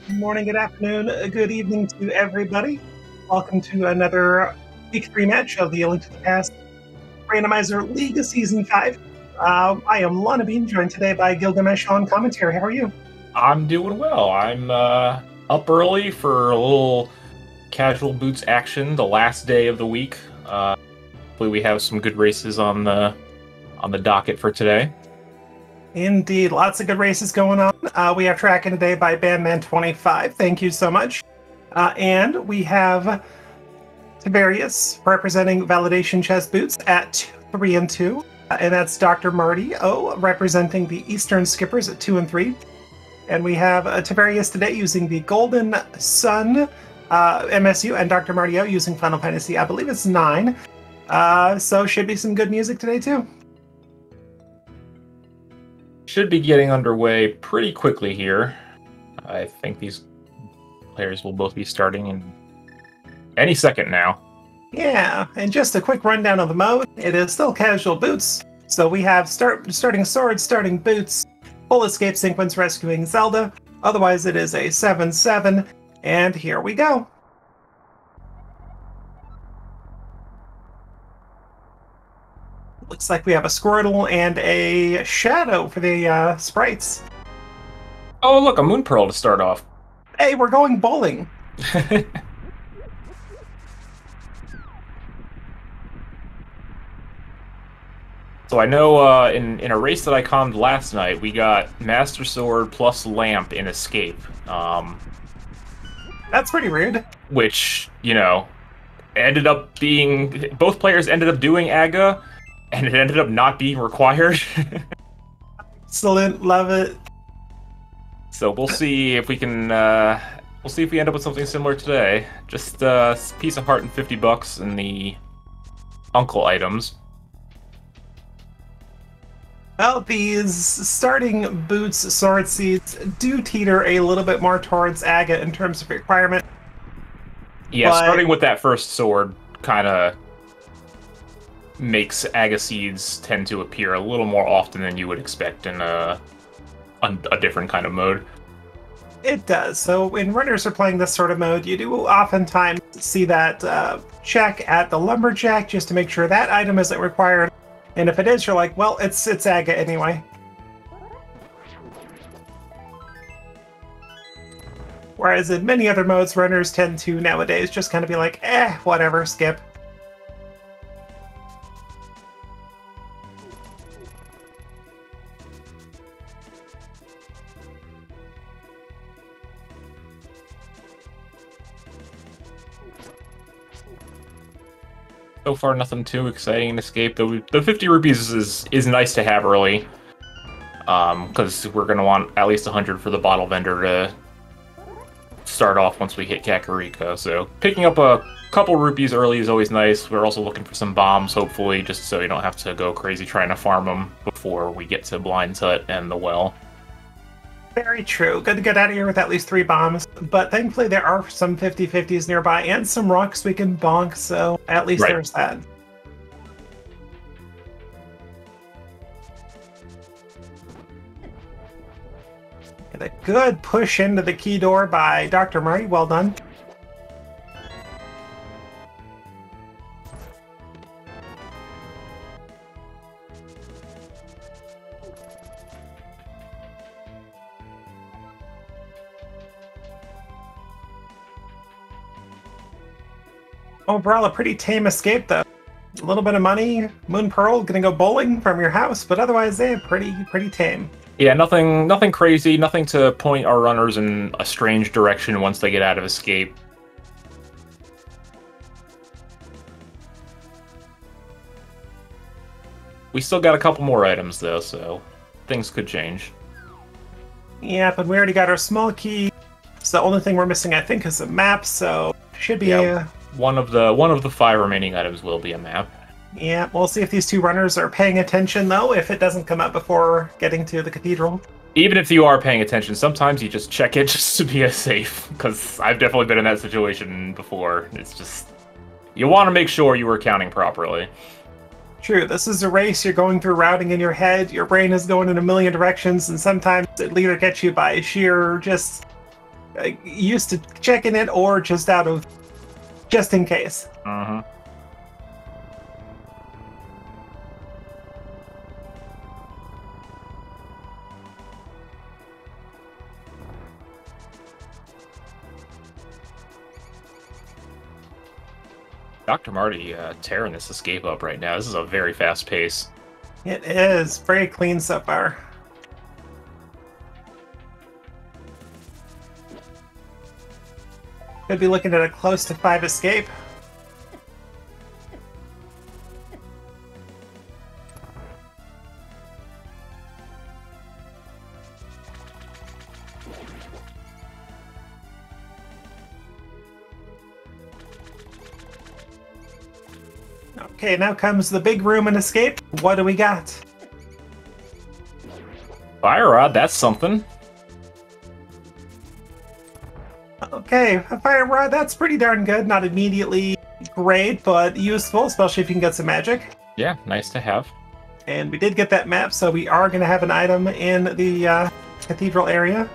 Good morning, good afternoon, good evening to everybody. Welcome to another Week 3 match of the ALTTPR Randomizer League Season 5. I am Lana Bean, joined today by Gilgamesh on commentary. How are you? I'm doing well. I'm up early for a little casual boots action the last day of the week. Hopefully we have some good races on the docket for today. Indeed, lots of good races going on. We have tracking today by Bandman25. Thank you so much. And we have Tiberius representing Validation Chess Boots at 3 and 2. And that's Dr. Marty O representing the Eastern Skippers at 2 and 3. And we have Tiberius today using the Golden Sun MSU and Dr. Marty O using Final Fantasy, I believe it's 9. So should be some good music today too. Should be getting underway pretty quickly here. I think these players will both be starting in any second now. Yeah, and just a quick rundown of the mode. It is still casual boots. So we have starting swords, starting boots, full escape sequence rescuing Zelda. Otherwise it is a 7-7. And here we go. Looks like we have a Squirtle and a Shadow for the sprites. Oh, look, a Moon Pearl to start off. Hey, we're going bowling. So I know in a race that I commed last night, we got Master Sword plus Lamp in Escape. That's pretty weird. Which, you know, ended up being... Both players ended up doing AGA, and it ended up not being required. Excellent, love it. So we'll see if we can... we'll see if we end up with something similar today. Just a piece of heart and $50 in the uncle items. Well, these starting boots sword seeds do teeter a little bit more towards AGA in terms of requirement. Yeah, starting with that first sword kind of makes AGA seeds tend to appear a little more often than you would expect in a different kind of mode. It does. So when runners are playing this sort of mode, you do oftentimes see that check at the lumberjack just to make sure that item isn't required. And if it is, you're like, well, it's AGA anyway. Whereas in many other modes, runners tend to nowadays just kind of be like, whatever, skip. So far, nothing too exciting in Escape. The 50 rupees is nice to have early, because we're going to want at least 100 for the bottle vendor to start off once we hit Kakariko. So picking up a couple rupees early is always nice. We're also looking for some bombs, hopefully, just so you don't have to go crazy trying to farm them before we get to Blind Hut and the well. Very true. Good to get out of here with at least 3 bombs. But thankfully there are some 50-50s nearby and some rocks we can bonk, so at least there's that. Get a good push into the key door by Dr. Murray. Well done. Overall, a pretty tame escape, though. A little bit of money, Moon Pearl, gonna go bowling from your house, but otherwise, pretty tame. Yeah, nothing crazy, nothing to point our runners in a strange direction once they get out of Escape. We still got a couple more items, though, so things could change. Yeah, but we already got our small key, so the only thing we're missing, I think, is a map, so should be one of the 5 remaining items will be a map. Yeah, we'll see if these 2 runners are paying attention, though, if it doesn't come up before getting to the cathedral. Even if you are paying attention, sometimes you just check it just to be safe, because I've definitely been in that situation before. It's just... you want to make sure you were counting properly. True, this is a race, you're going through routing in your head, your brain is going in a million directions, and sometimes it'll either get you by sheer just used to checking it or just just in case. Uh-huh. Dr. Marty tearing this escape up right now. This is a very fast pace. It is very clean so far. Could be looking at a close to 5 escape. Okay, now comes the big room and escape. What do we got? Fire rod, that's something. Okay, a fire rod, that's pretty darn good. Not immediately great, but useful, especially if you can get some magic. Yeah, nice to have. And we did get that map, so we are going to have an item in the cathedral area.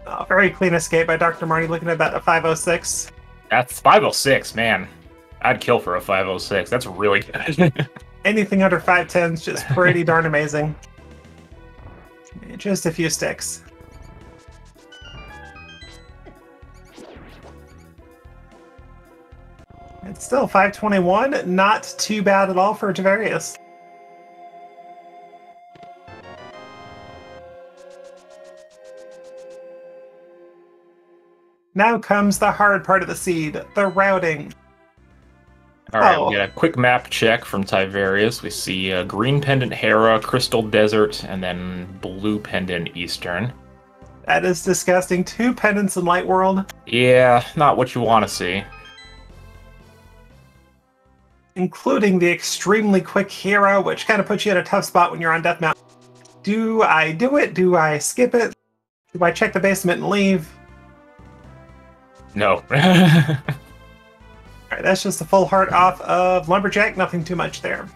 Oh, very clean escape by Dr. Marty, looking at about a 506. That's 506, man. I'd kill for a 506. That's really good. Anything under 510 is just pretty darn amazing. Just a few sticks. It's still 521, not too bad at all for Tavarius. Now comes the hard part of the seed, the routing. Alright, we get a quick map check from Tiberius. We see green pendant Hera, Crystal Desert, and then blue pendant Eastern. That is disgusting. 2 pendants in Light World. Yeah, not what you want to see. Including the extremely quick Hera, which kind of puts you in a tough spot when you're on Death Mountain. Do I do it? Do I skip it? Do I check the basement and leave? No. Alright, that's just a full heart off of Lumberjack. Nothing too much there.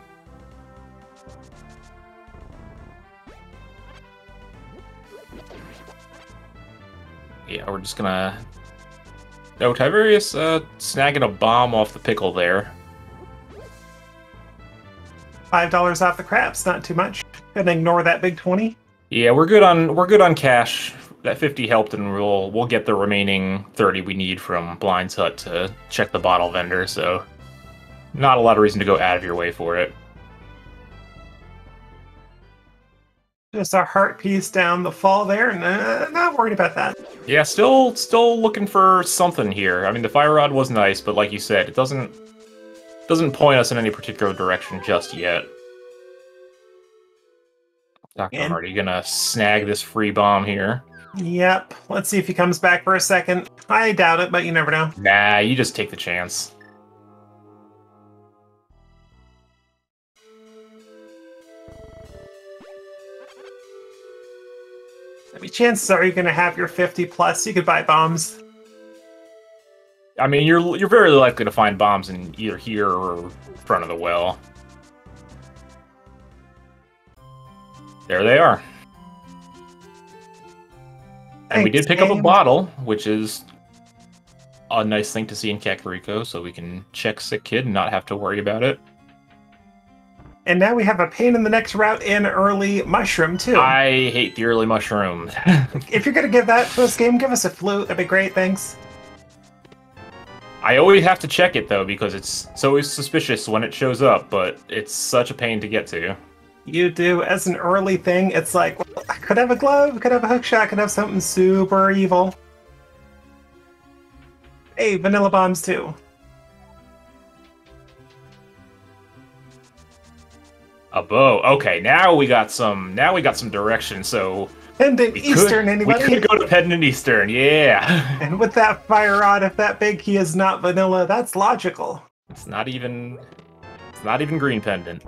Yeah, we're just gonna... No, Tiberius snagging a bomb off the pickle there. $5 off the craps, not too much. Gonna ignore that big 20. Yeah, we're good on cash. That 50 helped, and we'll get the remaining 30 we need from Blind's Hut to check the bottle vendor, so not a lot of reason to go out of your way for it. Just a heart piece down the fall there, and not worried about that. Yeah, still looking for something here. I mean, the fire rod was nice, but like you said, it doesn't point us in any particular direction just yet. Dr. Marty gonna snag this free bomb here. Yep. Let's see if he comes back for a second. I doubt it, but you never know. Nah, you just take the chance. I mean, chances are you're going to have your 50 plus. You could buy bombs. I mean, you're very likely to find bombs in either here or in front of the well. There they are. And we did pick up a bottle, which is a nice thing to see in Kakariko, so we can check Sick Kid and not have to worry about it. And now we have a pain in the next route in early mushroom, too. I hate the early mushroom. If you're going to give that to us game, give us a flute. That'd be great, thanks. I always have to check it, though, because it's always suspicious when it shows up, but it's such a pain to get to. You do. As an early thing, it's like, well, I could have a glove, could have a hookshot, could have something super evil. Hey, vanilla bombs, too. A bow. Okay, now we got some direction, so... Pendant Eastern, anybody? We could go to Pendant Eastern, yeah. And with that fire rod, if that big key is not vanilla, that's logical. It's not even green pendant.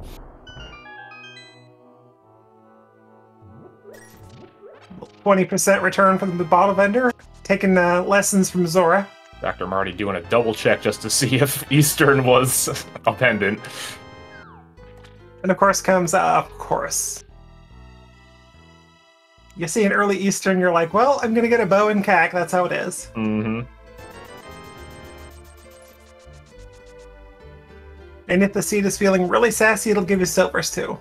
%20 return from the bottle vendor. Taking lessons from Zora. Dr. Marty doing a double check just to see if Eastern was a pendant. And of course comes, of course. You see an early Eastern, you're like, well, I'm going to get a bow and cack. That's how it is. Mm-hmm. And if the seed is feeling really sassy, it'll give you silvers too.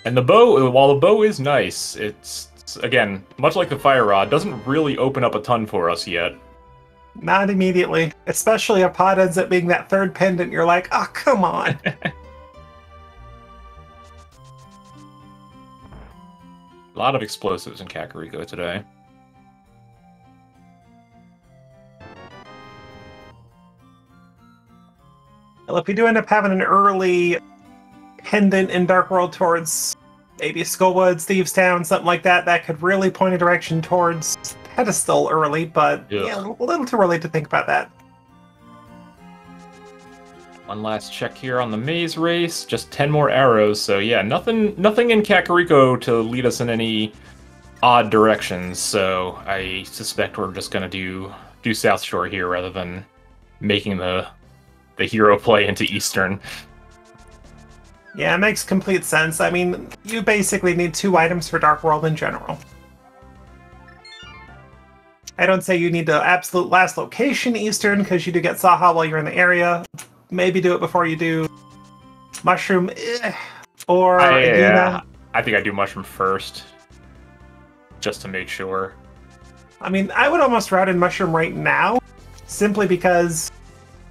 And the bow, while the bow is nice, it's again, much like the fire rod, doesn't really open up a ton for us yet. Not immediately. Especially if pot ends up being that third pendant, you're like, oh, come on. A lot of explosives in Kakariko today. Well, if you do end up having an early pendant in Dark World towards maybe Skullwoods, Thieves Town, something like that, that could really point a direction towards Pedestal early, but yeah, a little too early to think about that. One last check here on the maze race. Just 10 more arrows, so yeah, nothing in Kakariko to lead us in any odd directions. So I suspect we're just gonna do South Shore here rather than making the hero play into Eastern. Yeah, it makes complete sense. I mean, you basically need 2 items for Dark World in general. I don't say you need the absolute last location Eastern, because you do get Saha while you're in the area. Maybe do it before you do Mushroom, or yeah, I think I do Mushroom first, just to make sure. I mean, I would almost route in Mushroom right now, simply because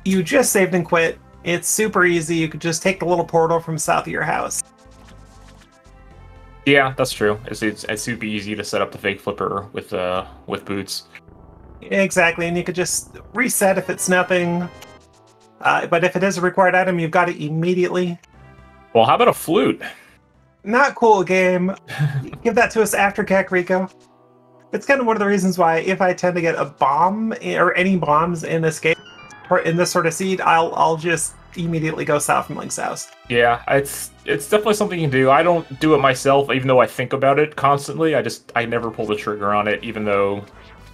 you just saved and quit. It's super easy. You could just take the little portal from south of your house. Yeah, that's true. It's super easy to set up the fake flipper with boots. Exactly, and you could just reset if it's nothing. But if it is a required item, you've got it immediately. Well, how about a flute? Not cool game. Give that to us after Kakariko. It's kind of one of the reasons why if I tend to get a bomb or any bombs in this game, in this sort of seed, I'll just immediately go south from Link's house. Yeah, it's definitely something you can do. I don't do it myself, even though I think about it constantly. I never pull the trigger on it, even though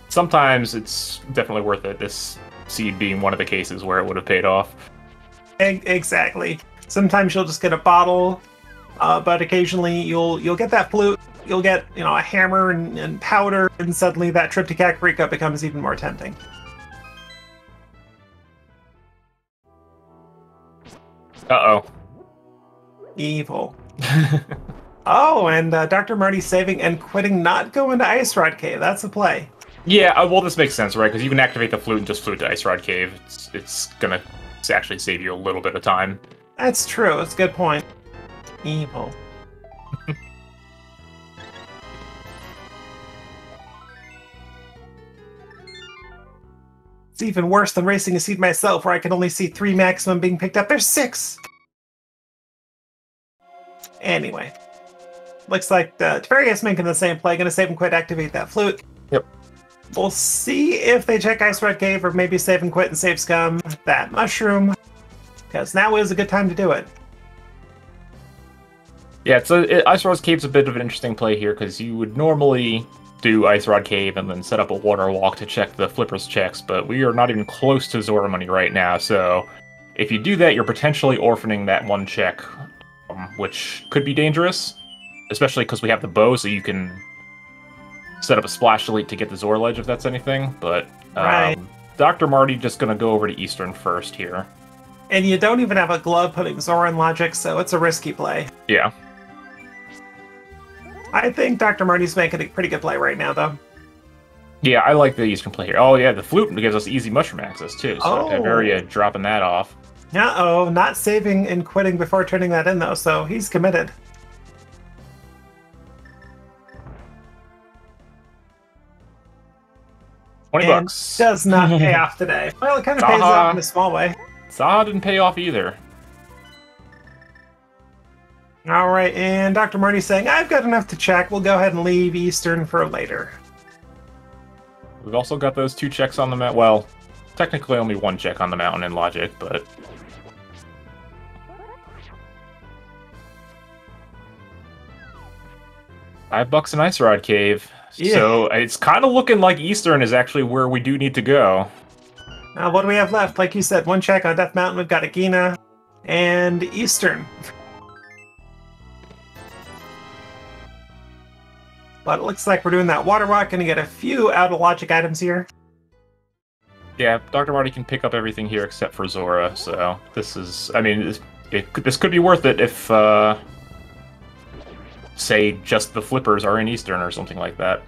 sometimes it's definitely worth it. This seed being one of the cases where it would have paid off. Exactly. Sometimes you'll just get a bottle, but occasionally you'll get that flute. You'll get a hammer and powder, and suddenly that trip to Kakariko becomes even more tempting. Uh-oh. Evil. Oh, and Dr. Marty's saving and quitting, not going to Ice Rod Cave. That's a play. Yeah, well, this makes sense, right? Because you can activate the flute and just flute to Ice Rod Cave. It's gonna actually save you a little bit of time. That's true. That's a good point. Evil. It's even worse than racing a seed myself, where I can only see 3 maximum being picked up. There's 6! Anyway. Looks like Tiberius making the same play. Gonna save and quit, activate that flute. Yep. We'll see if they check Ice Red Cave, or maybe save and quit and save Scum that mushroom, because now is a good time to do it. Yeah, Ice Rod Cave's a bit of an interesting play here, because you would normally do Ice Rod Cave and then set up a water walk to check the Flipper's checks, but we are not even close to Zora money right now, so if you do that, you're potentially orphaning that one check, which could be dangerous, especially because we have the bow, so you can set up a Splash Elite to get the Zora Ledge if that's anything, but right. Dr. Marty just going to go over to Eastern first here. And you don't even have a glove putting Zora in logic, so it's a risky play. Yeah. I think Dr. Marty's making a pretty good play right now, though. Yeah, I like the Eastern play here. Oh, yeah, the flute gives us easy mushroom access, too, so Tiberia dropping that off. Uh-oh, not saving and quitting before turning that in, though, so he's committed. $20. Does not pay off today. Well, it kind of pays off in a small way. Saha didn't pay off either. All right, and Dr. Marty's saying, I've got enough to check. We'll go ahead and leave Eastern for later. We've also got those 2 checks on the mountain. Well, technically only 1 check on the mountain in logic, but $5 in Ice Rod Cave. Yeah. So it's kind of looking like Eastern is actually where we do need to go. What do we have left? Like you said, 1 check on Death Mountain. We've got Agina. and Eastern. But it looks like we're doing that water walk. Gonna get a few out of logic items here. Yeah, Dr. Marty can pick up everything here except for Zora, so this is... I mean, this could be worth it if, say, just the flippers are in Eastern or something like that.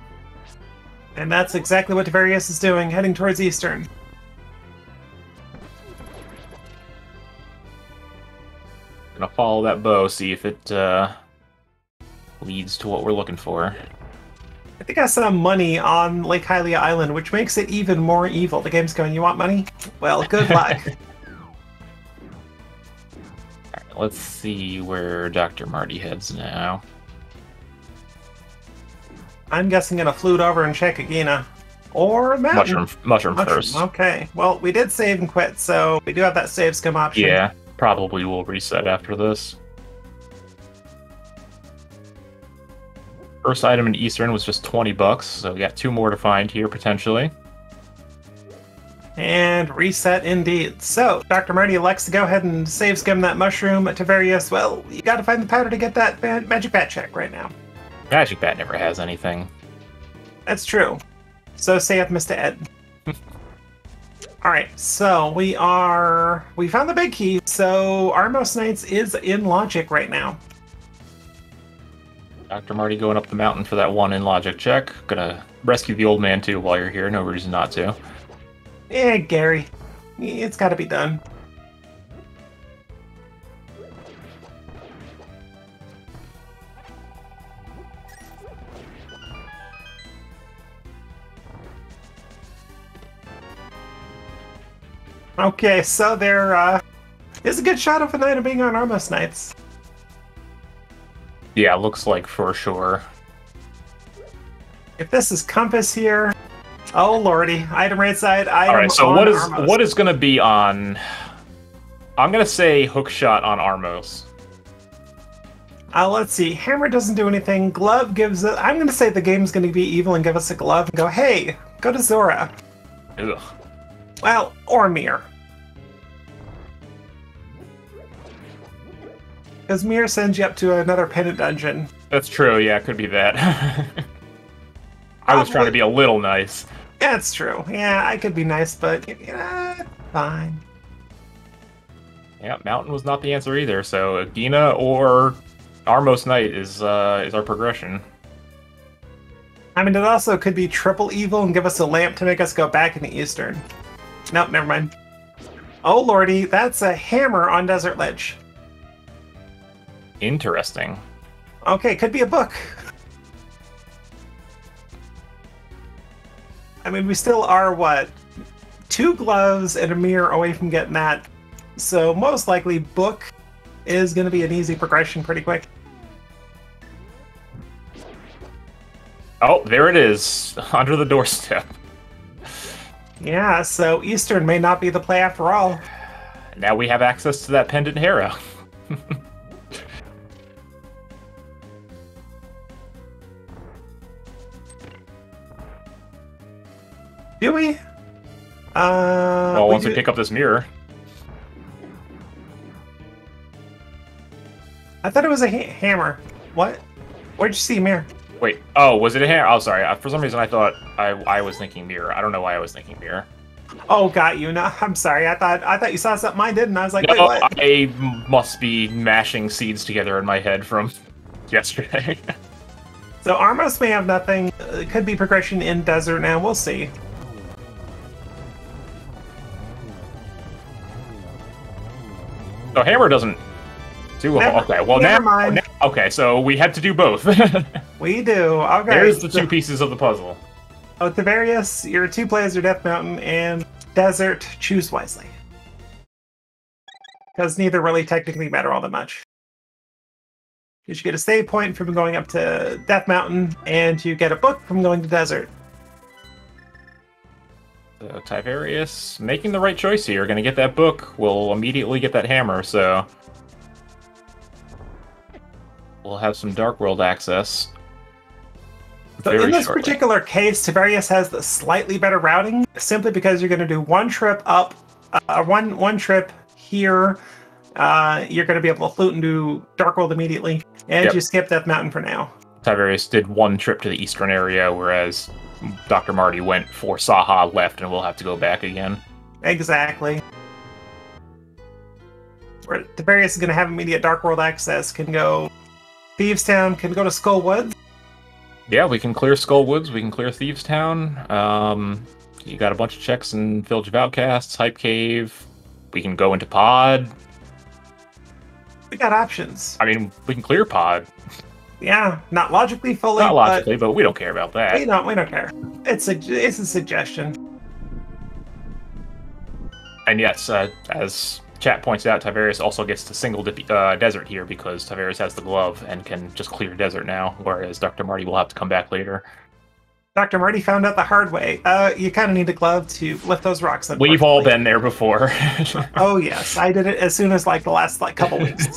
And that's exactly what Tavarius is doing, heading towards Eastern. Gonna follow that bow, see if it, leads to what we're looking for. I think I saw money on Lake Hylia Island, which makes it even more evil. The game's going, you want money? Well, good luck. Alright, let's see where Dr. Marty heads now. I'm guessing gonna flute over and check Agina. Or Mountain. Mushroom first. Okay, well, we did save and quit, so we do have that save scum option. Yeah, probably will reset after this. First item in Eastern was just 20 bucks, so we got 2 more to find here, potentially. And reset indeed. So, Dr. Marty elects to go ahead and save scum that mushroom to various... Well, you gotta find the powder to get that magic bat check right now. Magic bat never has anything. That's true. So saith Mr. Ed. Alright, so we found the big key, so Armos Knights is in logic right now. Dr. Marty going up the mountain for that one in logic check. Gonna rescue the old man too while you're here, no reason not to. Eh, Gary. It's gotta be done. Okay, so there is a good shot of an item being on Armos Knights. Yeah, looks like for sure. If this is Compass here, oh lordy, item right side, item. Alright, so on what is gonna be on... I'm gonna say hookshot on Armos. Let's see, Hammer doesn't do anything, Glove gives it... I'm gonna say the game's gonna be evil and give us a glove and go, hey, go to Zora. Ugh. Well, or Mir. Because Mir sends you up to another pendant dungeon. That's true, yeah, it could be that. I was trying to be a little nice. Yeah, it's true. Yeah, I could be nice, but fine. Yeah, Mountain was not the answer either, so Agina or Armos Knight is our progression. I mean, it also could be triple evil and give us a lamp to make us go back into Eastern. Nope, never mind. Oh lordy, that's a hammer on Desert Ledge. Interesting. Okay, could be a book. I mean, we still are, what, 2 gloves and a mirror away from getting that. So most likely book is going to be an easy progression pretty quick. Oh, there it is, under the doorstep. Yeah, so Eastern may not be the play after all. Now we have access to that pendant Hera. Do we? Well, once we pick up this mirror. I thought it was a hammer. What? Where'd you see a mirror? Wait, oh, was it a hammer? Oh, sorry. For some reason, I thought I was thinking mirror. I don't know why I was thinking mirror. Oh, got you. No, I'm sorry. I thought you saw something I did, and I was like, no, wait, what? I must be mashing seeds together in my head from yesterday. So Armos may have nothing. It could be progression in Desert now. We'll see. So hammer doesn't do okay. Well, never mind. Okay, so we had to do both. We do. Okay. There's the 2 pieces of the puzzle. Oh, Tavarius, your 2 plays are Death Mountain and Desert. Choose wisely. Because neither really technically matter all that much. You should get a save point from going up to Death Mountain, and you get a book from going to Desert. So Tiberius making the right choice here. Gonna get that book. We'll immediately get that hammer, so we'll have some Dark World access. So in this particular case, Tiberius has the slightly better routing, simply because you're going to do 1 trip up, one trip here, you're going to be able to loot and do Dark World immediately, and Yep. you skip Death Mountain for now. Tiberius did one trip to the eastern area, whereas Dr. Marty went for Saha, left, and we'll have to go back again. Exactly. Where Tiberius is going to have immediate Dark World access, can go Thieves Town, can go to Skull Woods. Yeah, we can clear Skull Woods, we can clear Thieves Town. You got a bunch of checks in Village of Outcasts, Hype Cave. We can go into Pod. We got options. I mean, we can clear Pod. Yeah, not logically fully. Not logically, but we don't care about that. We don't care. It's a suggestion. And yes, as chat points out, Tiberius also gets to single desert here because Tiberius has the glove and can just clear desert now, whereas Dr. Marty will have to come back later. Dr. Marty found out the hard way. You kind of need a glove to lift those rocks. We've all been there before. Oh yes, I did it as soon as like the last couple weeks.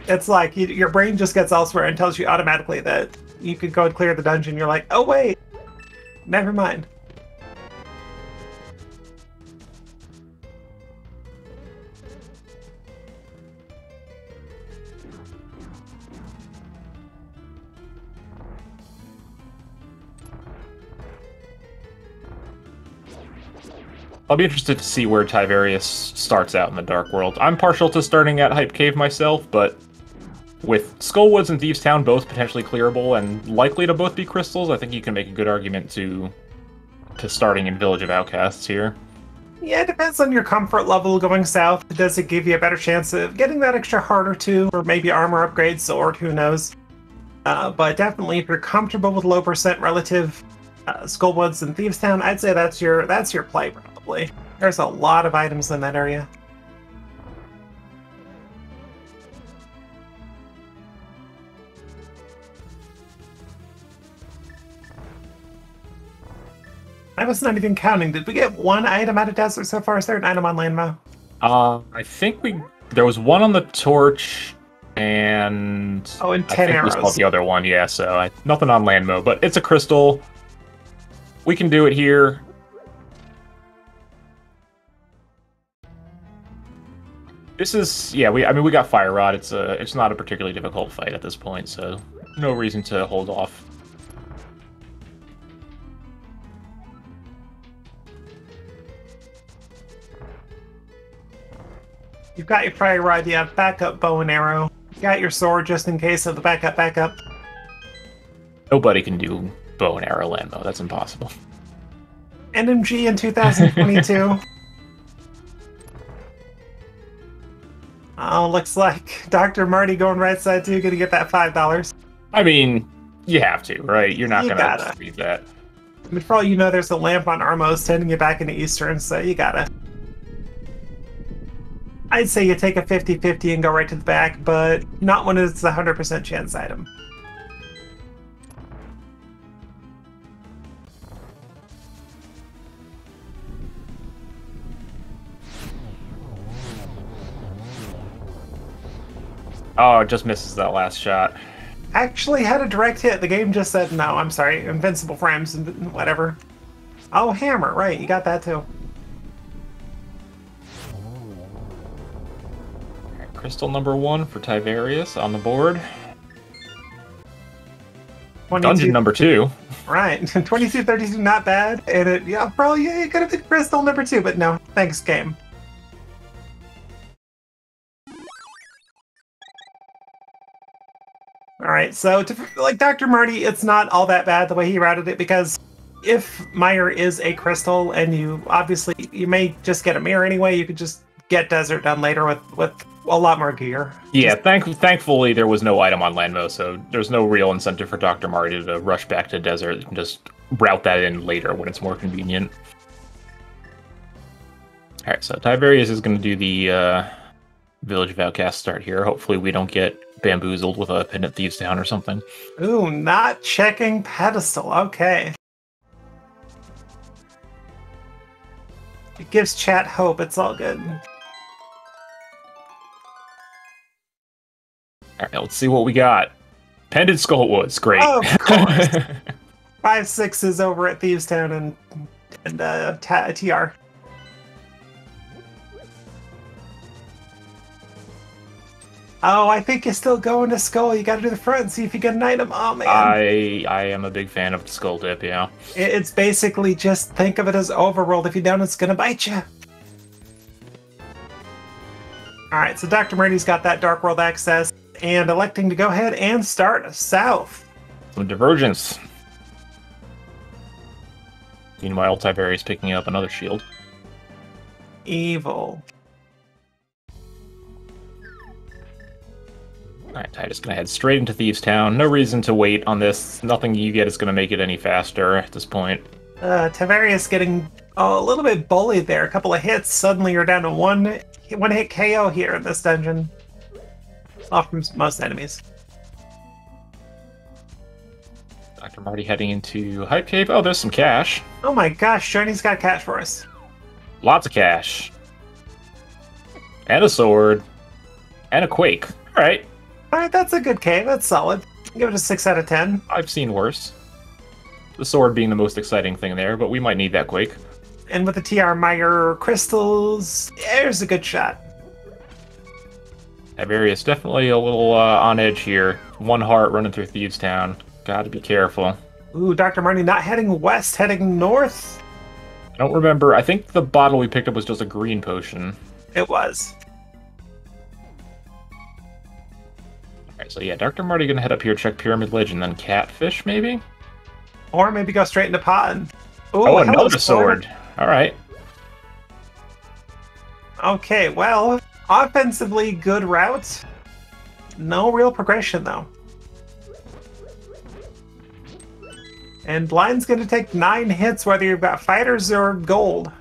It's like your brain just gets elsewhere and tells you automatically that you could go and clear the dungeon. You're like, oh wait, never mind. I'll be interested to see where Tiberius starts out in the Dark World. I'm partial to starting at Hype Cave myself, but with Skullwoods and Thieves Town both potentially clearable and likely to both be crystals, I think you can make a good argument to starting in Village of Outcasts here. Yeah, it depends on your comfort level going south. Does it give you a better chance of getting that extra heart or two, or maybe armor upgrades, sword, who knows? But definitely, if you're comfortable with low percent relative Skullwoods and Thieves Town, I'd say that's your play probably. There's a lot of items in that area. I was not even counting. Did we get one item out of desert so far? Is there an item on Landmo? I think there was one on the torch, and 10 arrows. arrows. The other one, yeah. So nothing on Landmo, but it's a crystal. We can do it here. This is we got Fire Rod. It's not a particularly difficult fight at this point, so no reason to hold off. You've got your Fire Rod, you have backup bow and arrow. You got your sword just in case of the backup. Nobody can do bow and arrow Landmo. That's impossible. NMG in 2022. Oh, looks like Dr. Marty going right side too, gonna get that $5. I mean, you have to, right? You're not gonna leave that. I mean, for all you know, there's a lamp on Armos sending you back into Eastern, so you gotta. I'd say you take a 50-50 and go right to the back, but not when it's a 100% chance item. Oh, it just misses that last shot. Actually had a direct hit. The game just said, no, I'm sorry, invincible frames and whatever. Oh, hammer, right, you got that too. Crystal number 1 for Tiberius on the board. 22, Dungeon number 2. Right, 2232, not bad. And it could have been crystal number 2, but no, thanks, game. Alright, so like Dr. Marty, it's not all that bad the way he routed it, because if Meyer is a crystal, and you may just get a mirror anyway, you could just get desert done later with a lot more gear. Yeah, thankfully there was no item on Landmo, so there's no real incentive for Dr. Marty to rush back to desert and just route that in later when it's more convenient. Alright, so Tiberius is going to do the Village of Outcast start here. Hopefully we don't get bamboozled with a Pendant Thieves Town or something. Ooh, not checking pedestal. Okay. It gives chat hope. It's all good. Alright, let's see what we got. Pendant Skullwoods, great. Oh, of course. 5/6 over at Thieves Town and, TR. Oh, I think you're still going to Skull. You gotta do the front and see if you get an item. Oh, man. I am a big fan of the skull dip, yeah. It's basically just think of it as overworld. If you don't, it's gonna bite you. Alright, so Dr. Murdy's got that Dark World access and electing to go ahead and start south. Some divergence. Meanwhile, Tiberius picking up another shield. Evil. Alright, Titus gonna head straight into Thieves Town. No reason to wait on this. Nothing you get is gonna make it any faster at this point. Tiberius getting a little bit bullied there. A couple of hits. Suddenly you're down to one hit KO here in this dungeon. Off from most enemies. Dr. Marty heading into Hype Cave. Oh, there's some cash. Oh my gosh, Journey's got cash for us. Lots of cash. And a sword. And a quake. Alright. Alright, that's a good cave. That's solid. Give it a 6 out of 10. I've seen worse. The sword being the most exciting thing there, but we might need that quake. And with the TR Meyer crystals, there's a good shot. Tiberius definitely a little on edge here. One heart running through Thieves Town. Gotta be careful. Ooh, Dr. Marty not heading west, heading north. I don't remember. I think the bottle we picked up was just a green potion. It was. Alright, so yeah, Dr. Marty gonna head up here, check Pyramid Ledge, and then Catfish, maybe? Or maybe go straight into pot. Ooh, oh, another sword. Alright. Okay, well, offensively, good route. No real progression, though. And Blind's going to take 9 hits, whether you've got fighters or gold.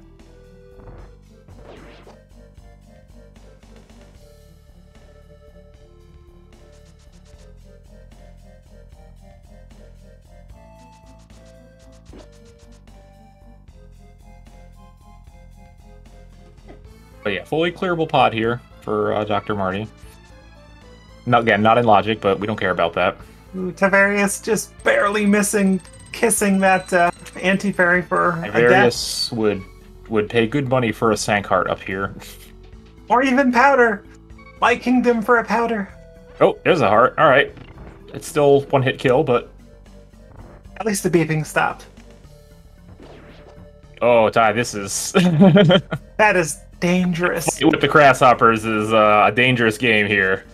But yeah, fully clearable pod here for Dr. Marty. Not, again, not in logic, but we don't care about that. Ooh, Tiberius just barely kissing that anti-fairy for a death. Tiberius would pay good money for a sank heart up here. Or even powder. My kingdom for a powder. Oh, there's a heart. Alright. It's still one hit kill, but... At least the beeping stopped. Oh, Ty, this is... That is dangerous. With the grasshoppers is a dangerous game here.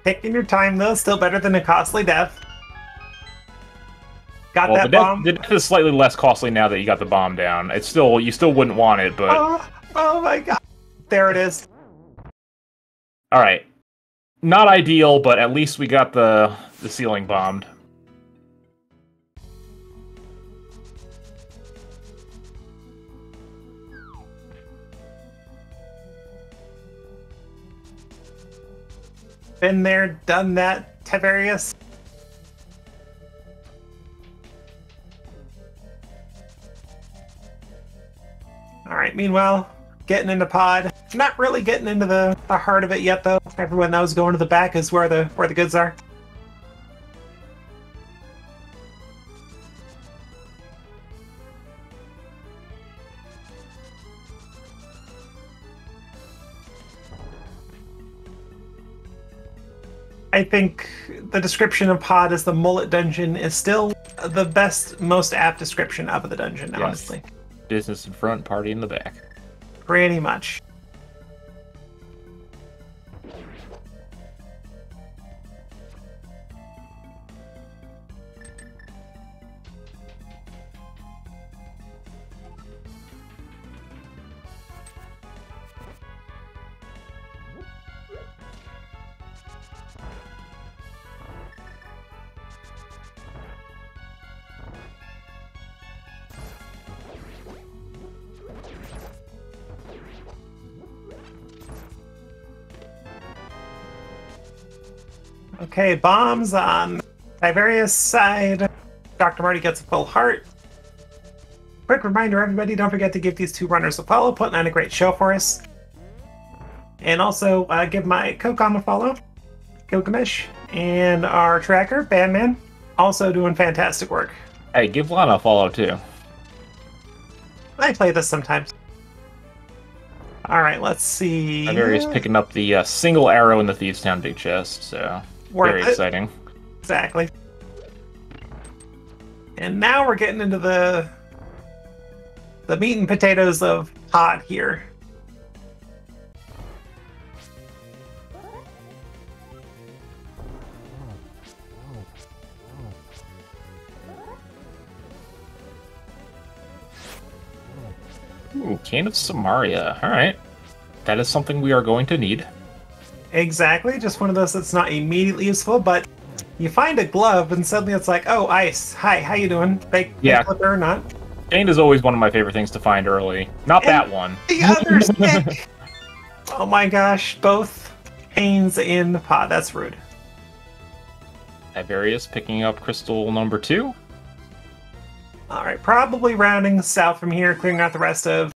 Taking your time, though, still better than a costly death. Got Well, that bomb. The death is slightly less costly now that you got the bomb down. It's still, you still wouldn't want it, but... Oh my god. There it is. Alright. Not ideal, but at least we got the ceiling bombed. Been there, done that, Tiberius. Alright, meanwhile, getting into pod. Not really getting into the heart of it yet, though. Everyone knows going to the back is where the goods are. I think the description of pod as the mullet dungeon is still the best, most apt description of the dungeon, Yes. honestly. Business in front, party in the back. Pretty much. Okay, bombs on Tiberius' side. Dr. Marty gets a full heart. Quick reminder, everybody, don't forget to give these two runners a follow, putting on a great show for us. And also, give my co-com a follow, Gilgamesh, and our tracker, Bandman, also doing fantastic work. Hey, give Lana a follow, too. I play this sometimes. All right, let's see. Tiberius picking up the single arrow in the Thieves' Town big chest, so very exciting. Exactly. And now we're getting into the meat and potatoes of pod here. Ooh, Cane of Samaria. Alright. That is something we are going to need. Exactly, just one of those that's not immediately useful, but you find a glove and suddenly it's like, oh, ice. Hi, how you doing? Fake clipper or not? Cane is always one of my favorite things to find early. Not and that one. The other stick! Oh my gosh, both Canes in pod. That's rude. Tiberius picking up crystal number 2. Alright, probably rounding south from here, clearing out the rest of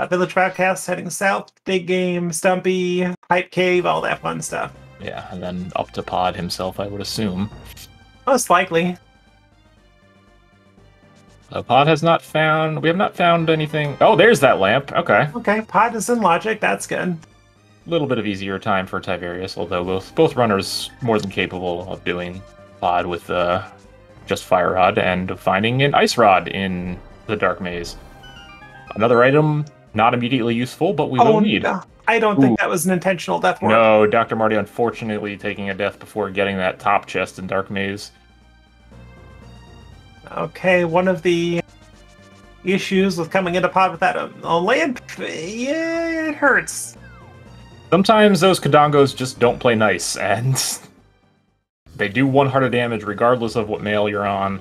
Village of Outcasts, heading south, Big Game, Stumpy, Hype Cave, all that fun stuff. Yeah, and then up to Pod himself, I would assume. Most likely. Pod has not found... We have not found anything... Oh, there's that lamp. Okay. Okay, Pod is in logic. That's good. A little bit of easier time for Tiberius, although both runners more than capable of doing Pod with just Fire Rod and finding an Ice Rod in the Dark Maze. Another item, not immediately useful, but we will need. No. I don't think that was an intentional death warp. No, Dr. Marty unfortunately taking a death before getting that top chest in Dark Maze. Okay, one of the issues with coming into pod without a lamp, yeah, it hurts. Sometimes those Kadongos just don't play nice, and they do 100 damage regardless of what mail you're on.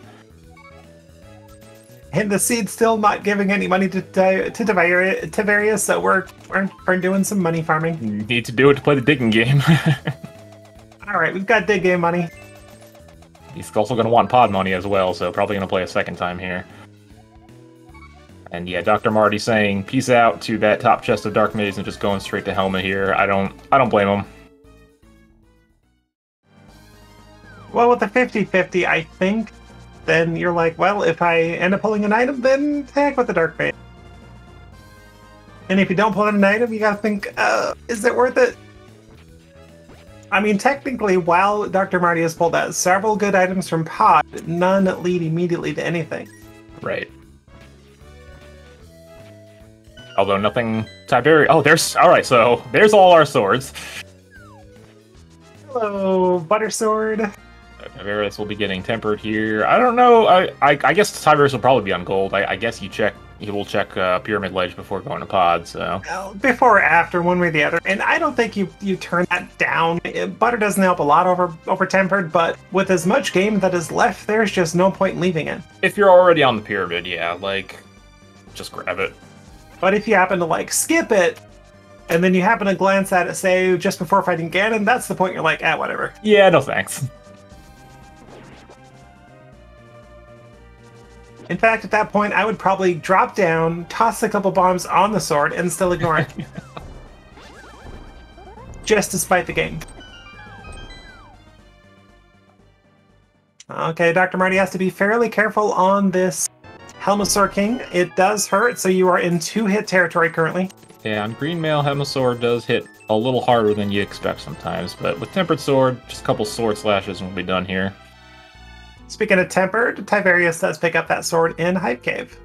And the seed's still not giving any money to Tiberius, so we're doing some money farming. You need to do it to play the digging game. Alright, we've got dig game money. He's also going to want pod money as well, so probably going to play a second time here. And yeah, Dr. Marty saying peace out to that top chest of Dark Maze and just going straight to Helma here. I don't blame him. Well, with the 50-50, I think, then you're like, well, if I end up pulling an item, then heck with the Dark Maze. And if you don't pull an item, you gotta think, is it worth it? I mean, technically, while Dr. Marty has pulled out several good items from pod, none lead immediately to anything. Right. Although nothing... Tiberius... Oh, there's... Alright, so there's all our swords. Hello, Butter Sword. Tiberius will be getting tempered here. I don't know. I guess Tiberius will probably be on gold. I guess he will check Pyramid Ledge before going to pod, so... Well, before or after, one way or the other. And I don't think you turn that down. Butter doesn't help a lot over tempered, but with as much game that is left, there's just no point in leaving it. If you're already on the Pyramid, yeah, like, just grab it. But if you happen to, like, skip it, and then you happen to glance at it, say, just before fighting Ganon, that's the point you're like, whatever. Yeah, no thanks. In fact, at that point, I would probably drop down, toss a couple bombs on the sword, and still ignore it. Just to spite the game. Okay, Dr. Marty has to be fairly careful on this Helmasaur King. It does hurt, so you are in 2-hit territory currently. Yeah, on Green Mail, Helmasaur does hit a little harder than you expect sometimes, but with Tempered Sword, just a couple sword slashes and we'll be done here. Speaking of tempered, Tiberius does pick up that sword in Hype Cave.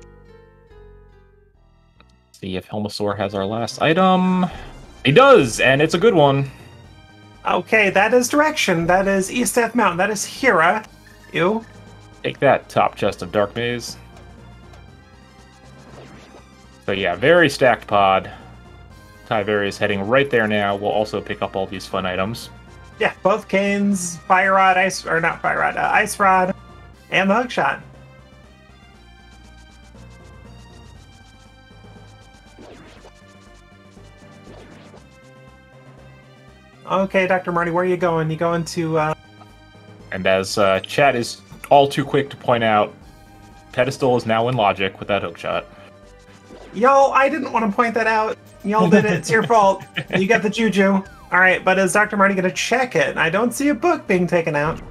See if Helmasaur has our last item. He does, and it's a good one. Okay, that is direction. That is East Death Mountain. That is Hira. Ew. Take that, top chest of Dark Maze. So yeah, very stacked pod. Tiberius heading right there now. We'll also pick up all these fun items. Yeah, both Canes, Fire Rod, Ice Rod, and the Hookshot. Okay, Dr. Marty, where are you going? You going to, And as chat is all too quick to point out, Pedestal is now in logic with that hookshot. Yo, I didn't want to point that out. Y'all did it. It's your fault. You got the juju. All right, but is Dr. Marty going to check it? I don't see a book being taken out.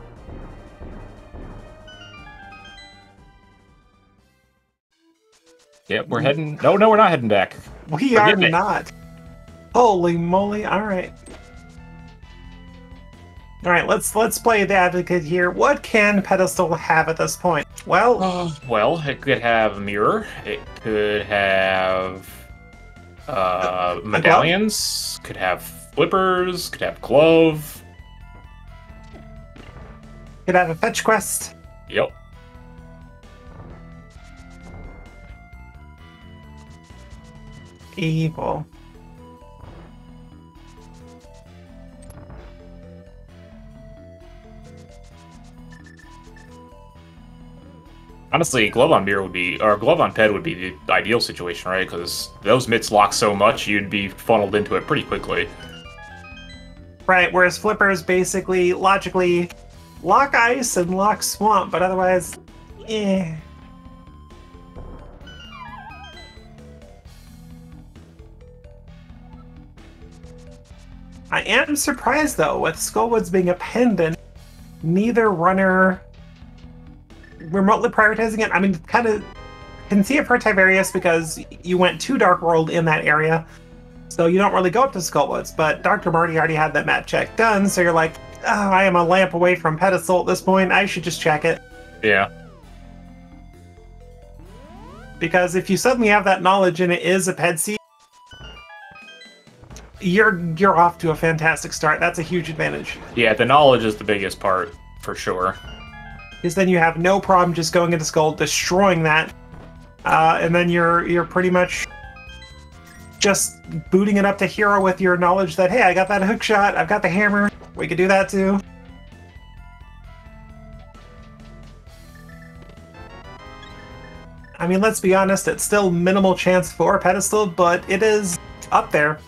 Yep, we're heading... No, we're not heading back. We are not. Holy moly. All right. All right, let's play the advocate here. What can Pedestal have at this point? Well... well, it could have a mirror. It could have medallions. Could have flippers. Could have glove. Could have a fetch quest. Yep. Evil. Honestly, glove on mirror would be, or glove on ped would be the ideal situation, right? Because those mitts lock so much, you'd be funneled into it pretty quickly. Right, whereas flippers basically, logically, lock ice and lock swamp, but otherwise, eh. I am surprised, though, with Skullwoods being a pendant, neither runner remotely prioritizing it. I mean, kind of can see it for Tiberius because you went to Dark World in that area, so you don't really go up to Skullwoods, but Dr. Marty already had that map check done, so you're like, oh, I am a lamp away from Pedestal at this point, I should just check it. Yeah. Because if you suddenly have that knowledge and it is a ped seed, you're off to a fantastic start. That's a huge advantage. Yeah, the knowledge is the biggest part, for sure. Because then you have no problem just going into Skull, destroying that, and then you're pretty much just booting it up to hero with your knowledge that, hey, I got that hook shot, I've got the hammer, we could do that too. I mean, let's be honest, it's still minimal chance for a Pedestal, but it is up there.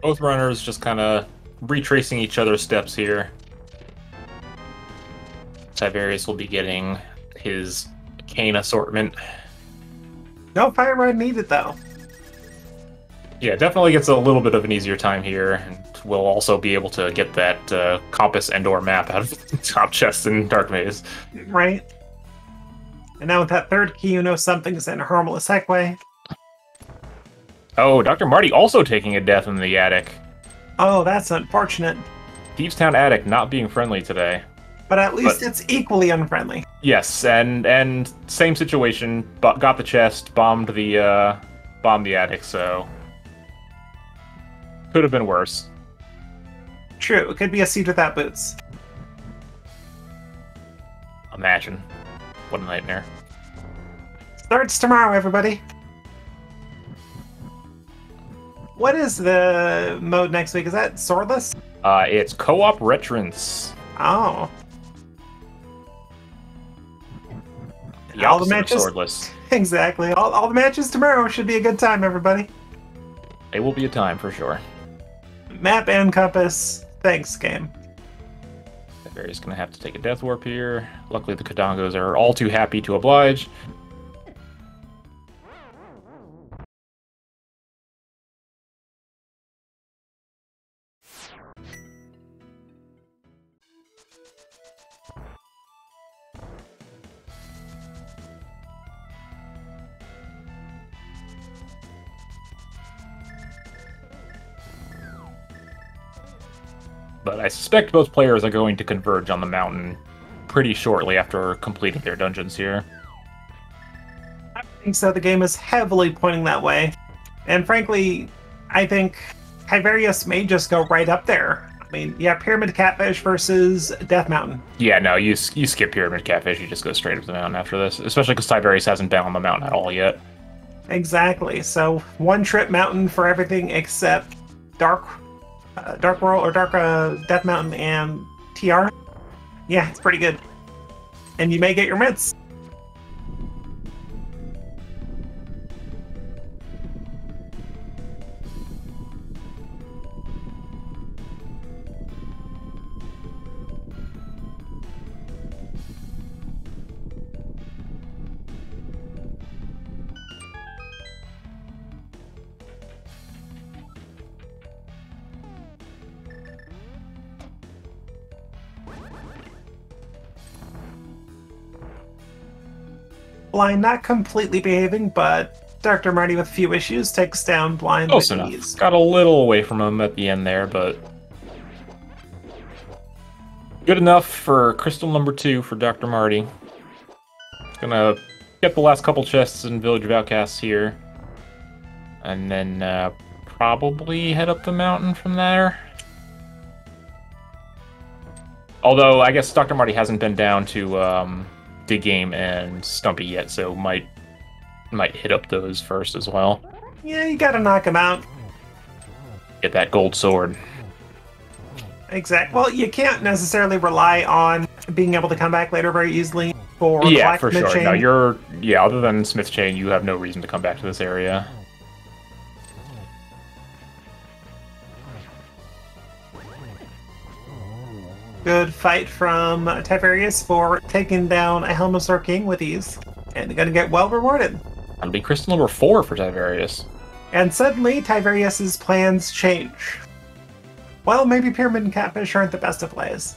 Both runners just kind of retracing each other's steps here. Tiberius will be getting his cane assortment. No fire rod needed, though. Yeah, definitely gets a little bit of an easier time here, and we'll also be able to get that compass and/or map out of the top chest in Dark Maze. Right. And now with that third key, you know something's in a harmless way. Oh, Dr. Marty also taking a death in the attic. Oh, that's unfortunate. Deepstown attic not being friendly today. But at least it's equally unfriendly. Yes, and same situation. Got the chest, bombed the attic, so could have been worse. True, it could be a seed without boots. Imagine. What a nightmare. Starts tomorrow, everybody. What is the mode next week? Is that swordless? It's co-op Retrance. Oh. The all the matches swordless. Exactly. All the matches tomorrow should be a good time, everybody. It will be a time for sure. Map and compass. Thanks, game. Barry's gonna have to take a death warp here. Luckily, the Kadangos are all too happy to oblige. But I suspect both players are going to converge on the mountain pretty shortly after completing their dungeons here. I think so. The game is heavily pointing that way. And frankly, I think Tiberius may just go right up there. I mean, yeah, Pyramid Catfish versus Death Mountain. Yeah, no, you skip Pyramid Catfish, you just go straight up the mountain after this. Especially because Tiberius hasn't been on the mountain at all yet. Exactly. So, one trip mountain for everything except Dark World or Death Mountain and TR. Yeah, it's pretty good. and you may get your mitts. Blind not completely behaving, but Dr. Marty with a few issues takes down Blind Close with enough. ease. Got a little away from him at the end there, but good enough for crystal number 2 for Dr. Marty. Gonna get the last couple chests in Village of Outcasts here, and then probably head up the mountain from there. Although I guess Dr. Marty hasn't been down to Dig Game and Stumpy yet, so might hit up those first as well. Yeah, you gotta knock him out. Get that gold sword. Exactly. Well, you can't necessarily rely on being able to come back later very easily for the Yeah, for blacksmith sure. chain. No, other than Smith Chain, you have no reason to come back to this area. Good fight from Tiberius for taking down a Helmosaur King with ease, and gonna get well rewarded. That'll be crystal number 4 for Tiberius. And suddenly, Tiberius's plans change. Well, maybe Pyramid and Catfish aren't the best of plays.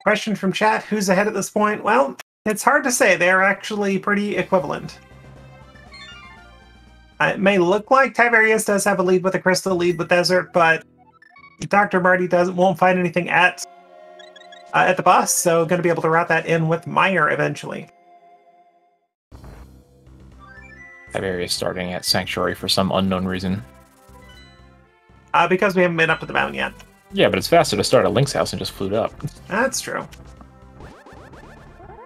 Question from chat, who's ahead at this point? Well, it's hard to say. They're actually pretty equivalent. It may look like Tiberius does have a lead with a crystal, lead with desert, but Dr. Marty won't find anything at the boss, so going to be able to route that in with Meyer eventually. Tiberius starting at Sanctuary for some unknown reason. Because we haven't been up to the mountain yet. Yeah, but it's faster to start at Link's house and just flute up. That's true.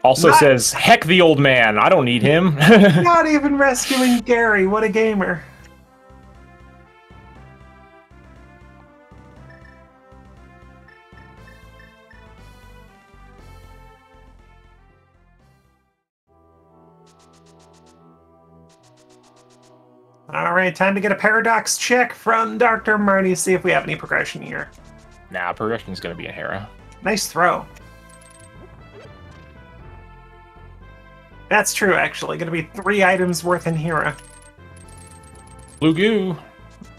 Also says, heck the old man, I don't need him. Not even rescuing Gary, what a gamer. Alright, time to get a paradox check from Dr. Marty, see if we have any progression here. Nah, progression's gonna be in Hera. Nice throw. That's true, actually. Going to be 3 items worth in Hera. Blue goo.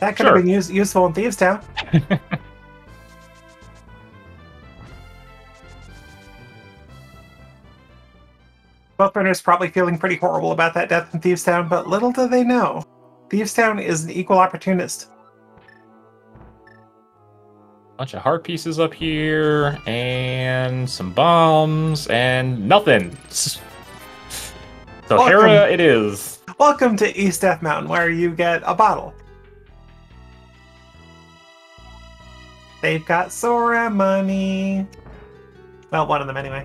That could have been useful in Thieves Town. Both runners probably feeling pretty horrible about that death in Thieves Town, but little do they know. Thieves Town is an equal opportunist. Bunch of heart pieces up here, and some bombs, and nothing. So Hera it is. Welcome to East Death Mountain, where you get a bottle. They've got Sora money. Well, one of them anyway.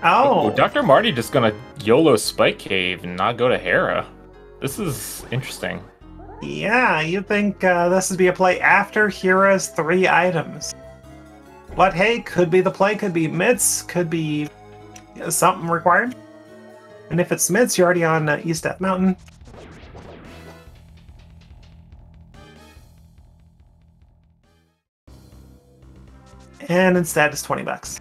Oh, Dr. Marty just gonna YOLO Spike Cave and not go to Hera. This is interesting. Yeah, you think this would be a play after Hera's 3 items. But hey, could be the play, could be mitts, could be something required. And if it's mitts, you're already on East Death Mountain. And instead, it's $20.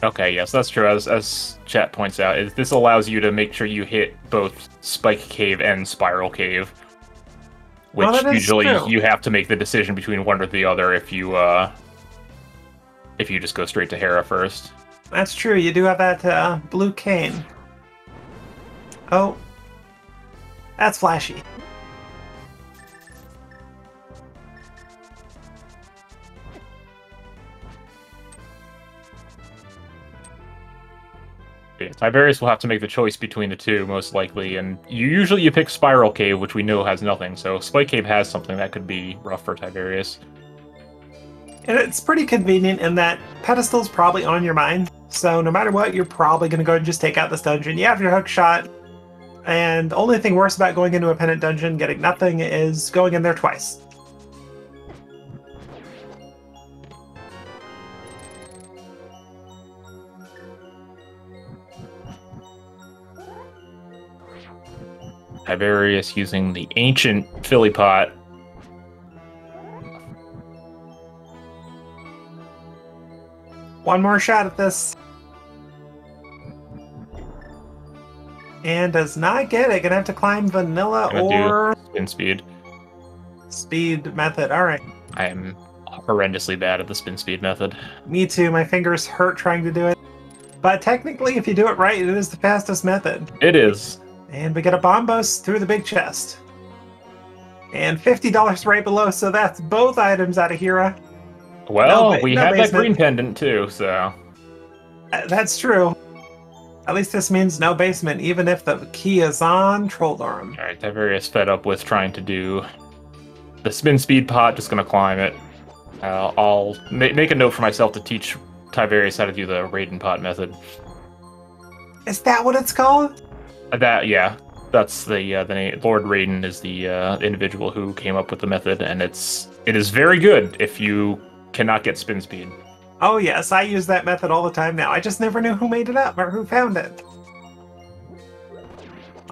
Okay, yes, that's true. As chat points out, this allows you to make sure you hit both Spike Cave and Spiral Cave, which usually you have to make the decision between one or the other if you just go straight to Hera first. That's true. You do have that blue cane. Oh, that's flashy. Tiberius will have to make the choice between the two, most likely, and usually you pick Spiral Cave, which we know has nothing, so Spike Cave has something that could be rough for Tiberius. And it's pretty convenient in that Pedestal's probably on your mind, so no matter what, you're probably going to go and just take out this dungeon. You have your hook shot, and the only thing worse about going into a pendant dungeon, getting nothing, is going in there twice. Tiberius using the ancient Philly pot. One more shot at this. And does not get it. Gonna have to climb vanilla or spin speed. Speed method. Alright. I am horrendously bad at the spin speed method. Me too. My fingers hurt trying to do it. But technically, if you do it right, it is the fastest method. It is. And we get a bombos through the big chest. And $50 right below, so that's both items out of Hira. Well, we have that green pendant too, so... That's true. At least this means no basement, even if the key is on Trolldorm. Alright, Tiberius fed up with trying to do the spin speed pot, just gonna climb it. I'll make a note for myself to teach Tiberius how to do the Raiden pot method. Is that what it's called? Yeah. That's the name. Lord Raiden is the individual who came up with the method, and it is very good if you cannot get spin speed. Oh yes, I use that method all the time now. I just never knew who made it up or who found it.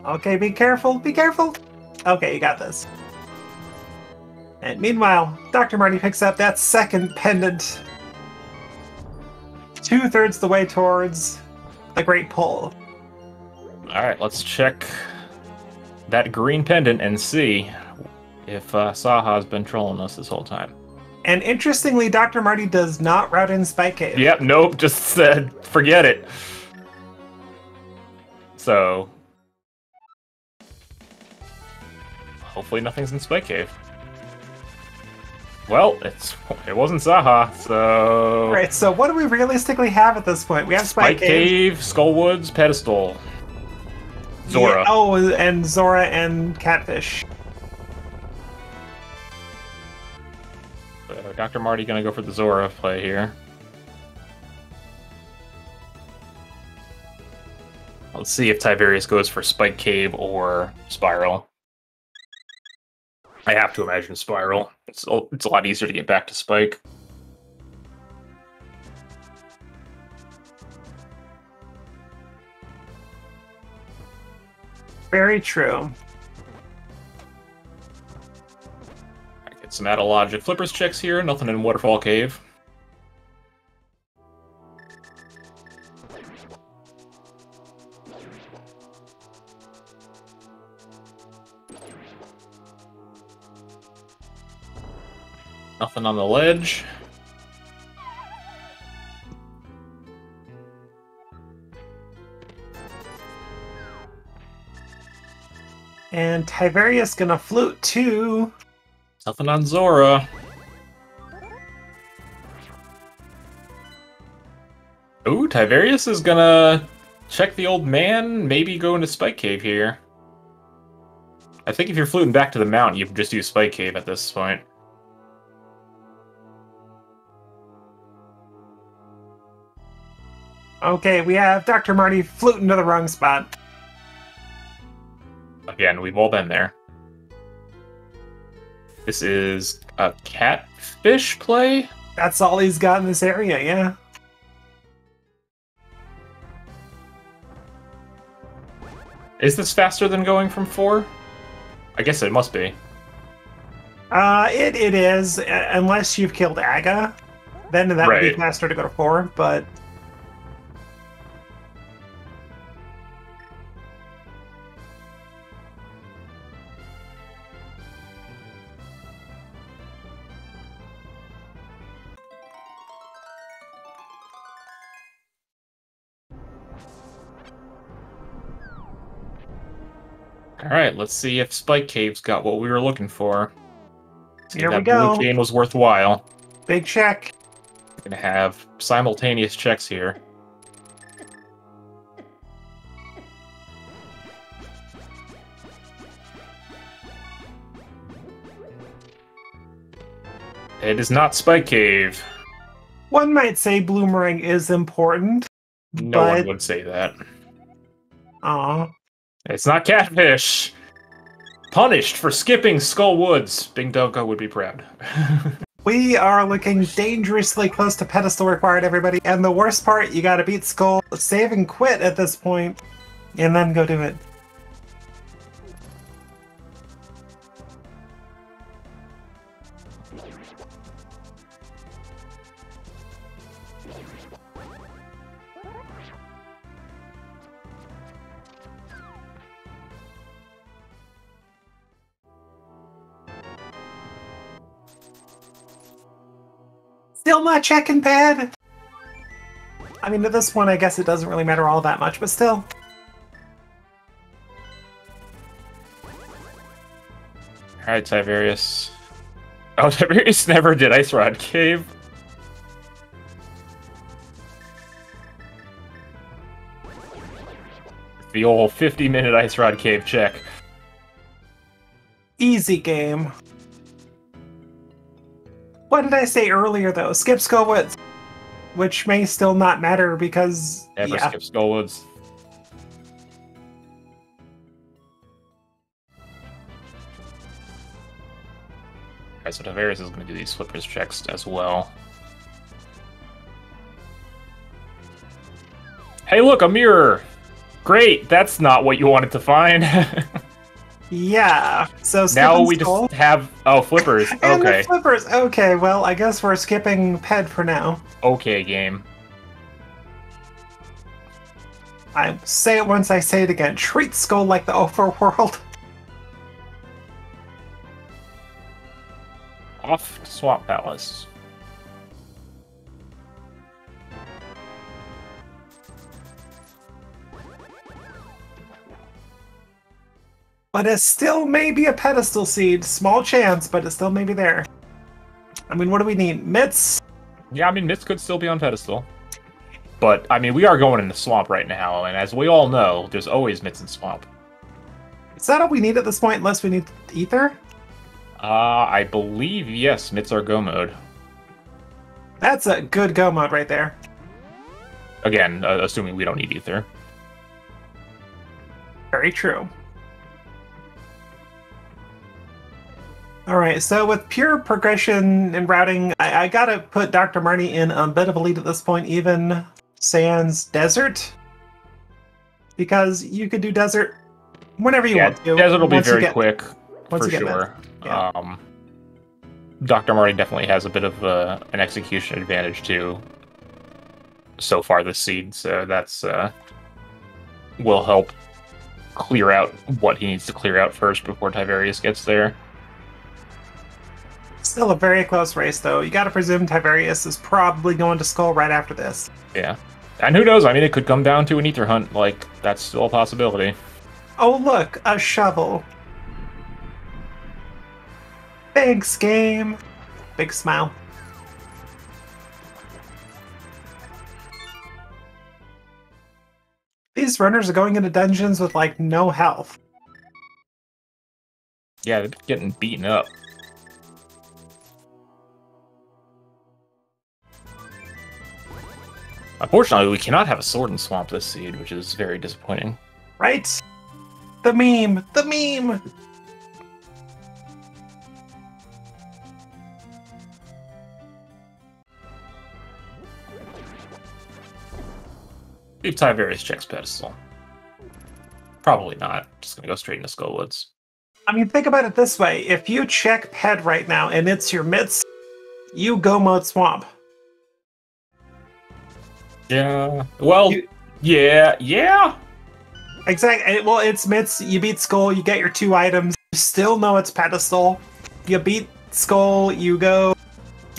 Okay, be careful, be careful. Okay, you got this. And meanwhile, Dr. Marty picks up that second pendant. 2/3 the way towards the Great Pull. Alright, let's check that green pendant and see if Saha's been trolling us this whole time. And interestingly, Dr. Marty does not route in Spike Cave. Yep, nope, just said, forget it. So, hopefully nothing's in Spike Cave. Well, it wasn't Saha, so... Right, so what do we realistically have at this point? We have Spike Cave, Skullwoods, Pedestal. Zora. Yeah, oh, and Zora and Catfish. Dr. Marty gonna go for the Zora play here. Let's see if Tiberius goes for Spike Cave or Spiral. I have to imagine Spiral. It's a lot easier to get back to Spike. Very true. I get some Logic Flippers checks here. Nothing in Waterfall Cave. Nothing on the ledge. And Tiberius gonna flute too. Nothing on Zora. Ooh, Tiberius is gonna check the old man, maybe go into Spike Cave here. I think if you're fluting back to the mountain, you can just use Spike Cave at this point. Okay, we have Dr. Marty fluting to the wrong spot. Again, we've all been there. This is a catfish play? That's all he's got in this area, yeah. Is this faster than going from 4? I guess it must be. It is, unless you've killed Aga. Then that would be faster to go to 4, but... Alright, let's see if Spike Cave's got what we were looking for. Here we go. Blue chain was worthwhile. Big check. We're gonna have simultaneous checks here. It is not Spike Cave. One might say Bloomerang is important, No one would say that. Aw. It's not Catfish. Punished for skipping Skull Woods. Bing Dogo would be proud. We are looking dangerously close to pedestal required, everybody. And the worst part, you gotta beat Skull, save and quit at this point, and then go do it. Still not checking pad. I mean, at this point, I guess it doesn't really matter all that much, but still. Alright, Tiberius. Oh, Tiberius never did Ice Rod Cave. The old 50-minute Ice Rod Cave check. Easy game. What did I say earlier, though? Skip Skull Woods. Which may still not matter because... Never skip Skull Woods. Alright, so Tiberius is going to do these flippers checks as well. Hey, look, a mirror! Great, that's not what you wanted to find. Yeah, so now we just have flippers. And okay, the flippers. Okay, well, I guess we're skipping Ped for now. Okay, game. I say it once, I say it again. Treat Skull like the overworld. Off to Swamp Palace. But it still may be a pedestal seed. Small chance, but it still may be there. I mean, what do we need? Mitts? Yeah, I mean, Mitts could still be on pedestal. But, I mean, we are going in the swamp right now, and as we all know, there's always Mitts in swamp. Is that all we need at this point, unless we need Ether? I believe, yes, Mitts are go mode. That's a good go mode right there. Again, assuming we don't need Ether. Very true. Alright, so with pure progression and routing, I gotta put Dr. Marty in a bit of a lead at this point, even sans Desert. Because you could do Desert whenever you want to. Desert will be very quick, for sure. Yeah. Dr. Marty definitely has a bit of an execution advantage, too, so far this seed, so that's will help clear out what he needs to clear out first before Tiberius gets there. Still a very close race, though. You gotta presume Tiberius is probably going to Skull right after this. Yeah. And who knows? I mean, it could come down to an Ether hunt. Like, that's still a possibility. Oh, look! A shovel. Thanks, game. Big smile. These runners are going into dungeons with, like, no health. Yeah, they're getting beaten up. Unfortunately, we cannot have a sword in Swamp this seed, which is very disappointing. Right? The meme! The meme! If Tiberius checks pedestal. Probably not. Just gonna go straight into Skullwoods. I mean, think about it this way. If you check Ped right now and it's your Mitts, you go mode Swamp. Yeah. Well, yeah. Exactly. Well, it's Mitts, you beat Skull, you get your 2 items. You still know it's pedestal. You beat Skull, you go...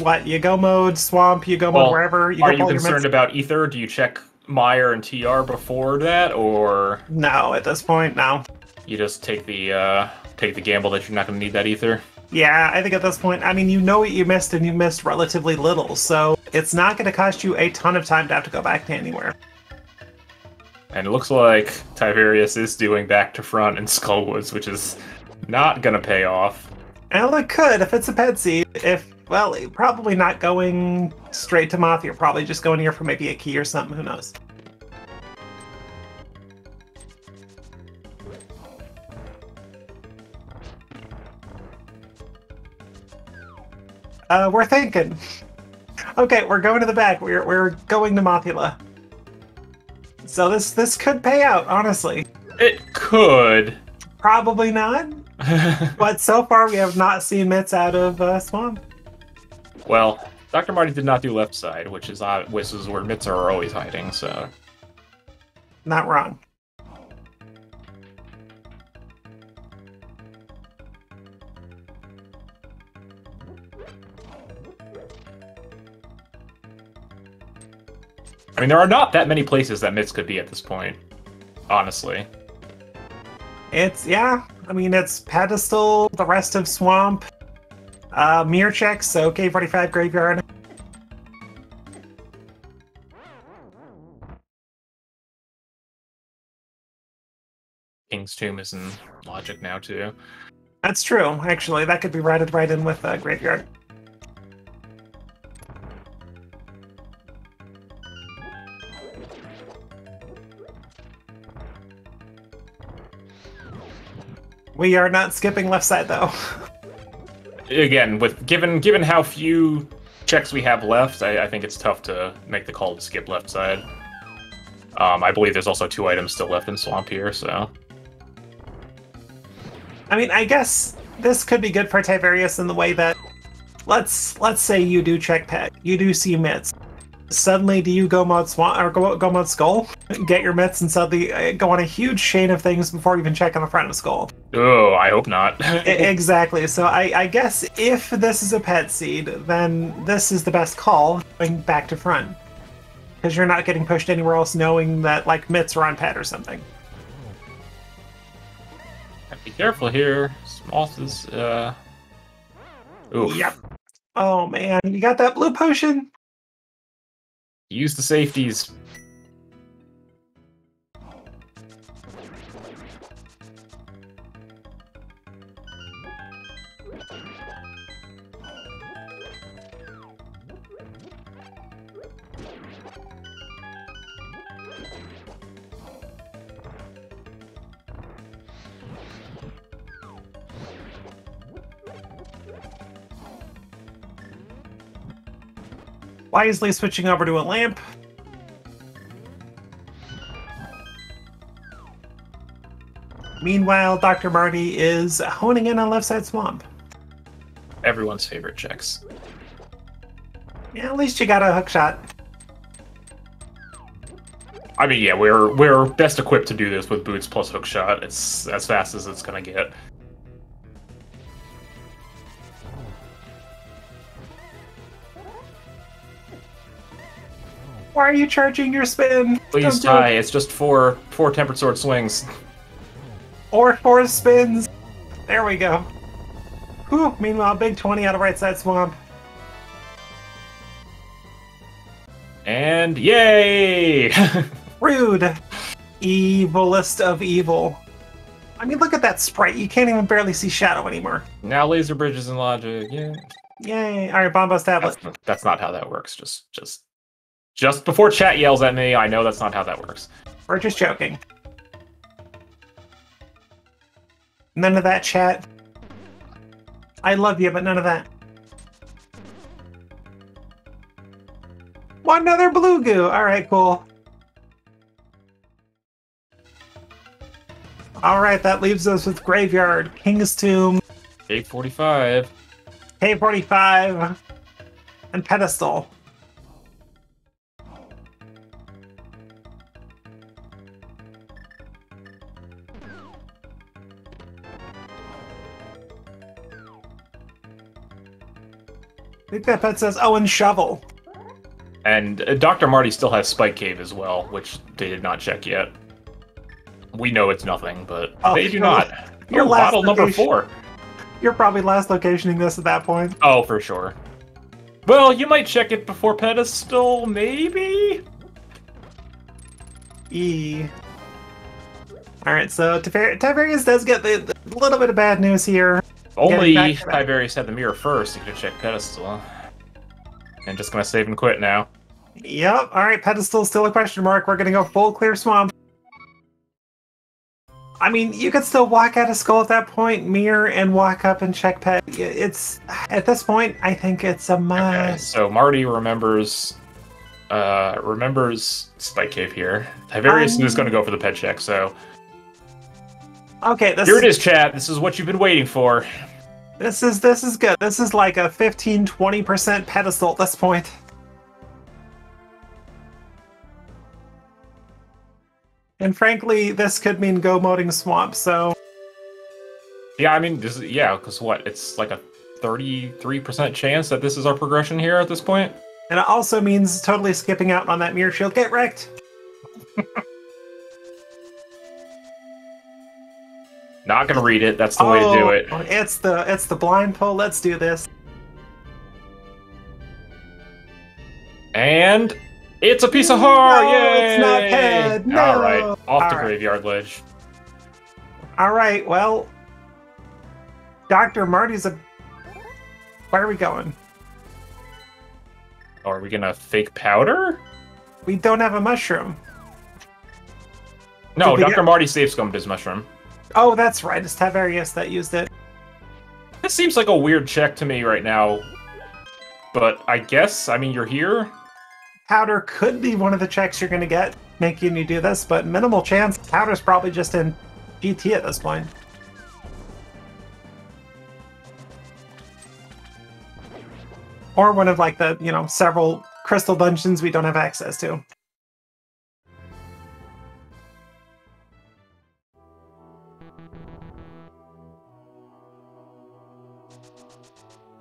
What? You go mode Swamp, you go mode wherever. Are you concerned about Ether? Do you check Meyer and TR before that, or... No, at this point, no. You just take the gamble that you're not going to need that Ether? Yeah, I think at this point, I mean, you know what you missed, and you missed relatively little, so it's not going to cost you a ton of time to have to go back to anywhere. And it looks like Tiberius is doing back to front in Skullwoods, which is not going to pay off. Well, it could if it's a ped seed. If Well, probably not going straight to Moth. You're probably just going here for maybe a key or something. Who knows? We're thinking. Okay, we're going to the back. We're going to Mothula. So this could pay out, honestly. It could. Probably not. But so far we have not seen Mitts out of Swamp. Well, Dr. Marty did not do left side, which is where Mitts are always hiding, so... Not wrong. I mean, there are not that many places that Mitts could be at this point, honestly. Yeah, I mean, it's Pedestal, the rest of Swamp, Mirror checks, so K45 Graveyard. King's Tomb is in Logic now, too. That's true, actually. That could be routed right in with Graveyard. We are not skipping left side, though. Again, given how few checks we have left, I think it's tough to make the call to skip left side. I believe there's also 2 items still left in Swamp here, so... I mean, I guess this could be good for Tiberius in the way that... Let's say you do check pet, you do see Mitts. Suddenly, do you go mod Swamp or go mod Skull, get your Mitts, and suddenly go on a huge chain of things before even checking the front of Skull? Oh, I hope not. Exactly. So I guess if this is a pet seed, then this is the best call going back to front, because you're not getting pushed anywhere else, knowing that like Mitts are on pet or something. Be careful here. Smoth is Oof. Yep. Oh man, you got that blue potion? Use the safeties. Wisely switching over to a lamp. Meanwhile, Dr. Marty is honing in on left side Swamp. Everyone's favorite checks. Yeah, at least you got a hook shot. I mean, yeah, we're best equipped to do this with boots plus hook shot. It's as fast as it's gonna get. Why are you charging your spin? Please die. It's just four Tempered Sword swings. Or 4 spins. There we go. Whew. Meanwhile, big 20 out of right side Swamp. And yay! Rude. Evilest of evil. I mean, look at that sprite. You can't even barely see Shadow anymore. Now laser bridges and logic. Yeah. Yay. All right, Bombos tablet. That's not how that works. Just before chat yells at me, I know that's not how that works. We're just joking. None of that, chat. I love you, but none of that. One other blue goo. All right, cool. All right, that leaves us with Graveyard, King's Tomb, K45, K45, and Pedestal. I think that pet says, oh, and Shovel. And Dr. Marty still has Spike Cave as well, which they did not check yet. We know it's nothing, but they do not. Your bottle number 4. You're probably last locationing this at that point. Oh, for sure. Well, you might check it before Pedestal, maybe? Alright, so Tiberius does get the little bit of bad news here. only back to that. Tiberius had the mirror first, he could have checked pedestal. And just gonna save and quit now. Yep. All right. Pedestal still a question mark. We're gonna go full clear swamp. I mean, you could still walk out of skull at that point, mirror, and walk up and check pet. It's at this point, I think it's a must. Okay, so Marty remembers Spike Cave here. Tiberius is gonna go for the pet check, so okay, here it is, chat. This is what you've been waiting for. This is good. This is like a 15-20% pedestal at this point. And frankly, this could mean go moding swamp, so... Yeah, I mean, because what? It's like a 33% chance that this is our progression here at this point? And it also means totally skipping out on that mirror shield. Get wrecked! Not gonna read it, that's the way to do it. It's the blind pull, let's do this. And... it's a piece of heart! No, Yay! it's not head! No! Alright, off the graveyard ledge. Alright, well... Dr. Marty's a... Where are we going? Oh, are we gonna fake powder? We don't have a mushroom. No, Dr. Marty safe scummed his mushroom. Oh, that's right. It's Tiberius that used it. This seems like a weird check to me right now. But I guess, I mean, you're here? Powder could be one of the checks you're going to get, making you do this, but minimal chance. Powder's probably just in GT at this point. Or one of, like, the, several crystal dungeons we don't have access to.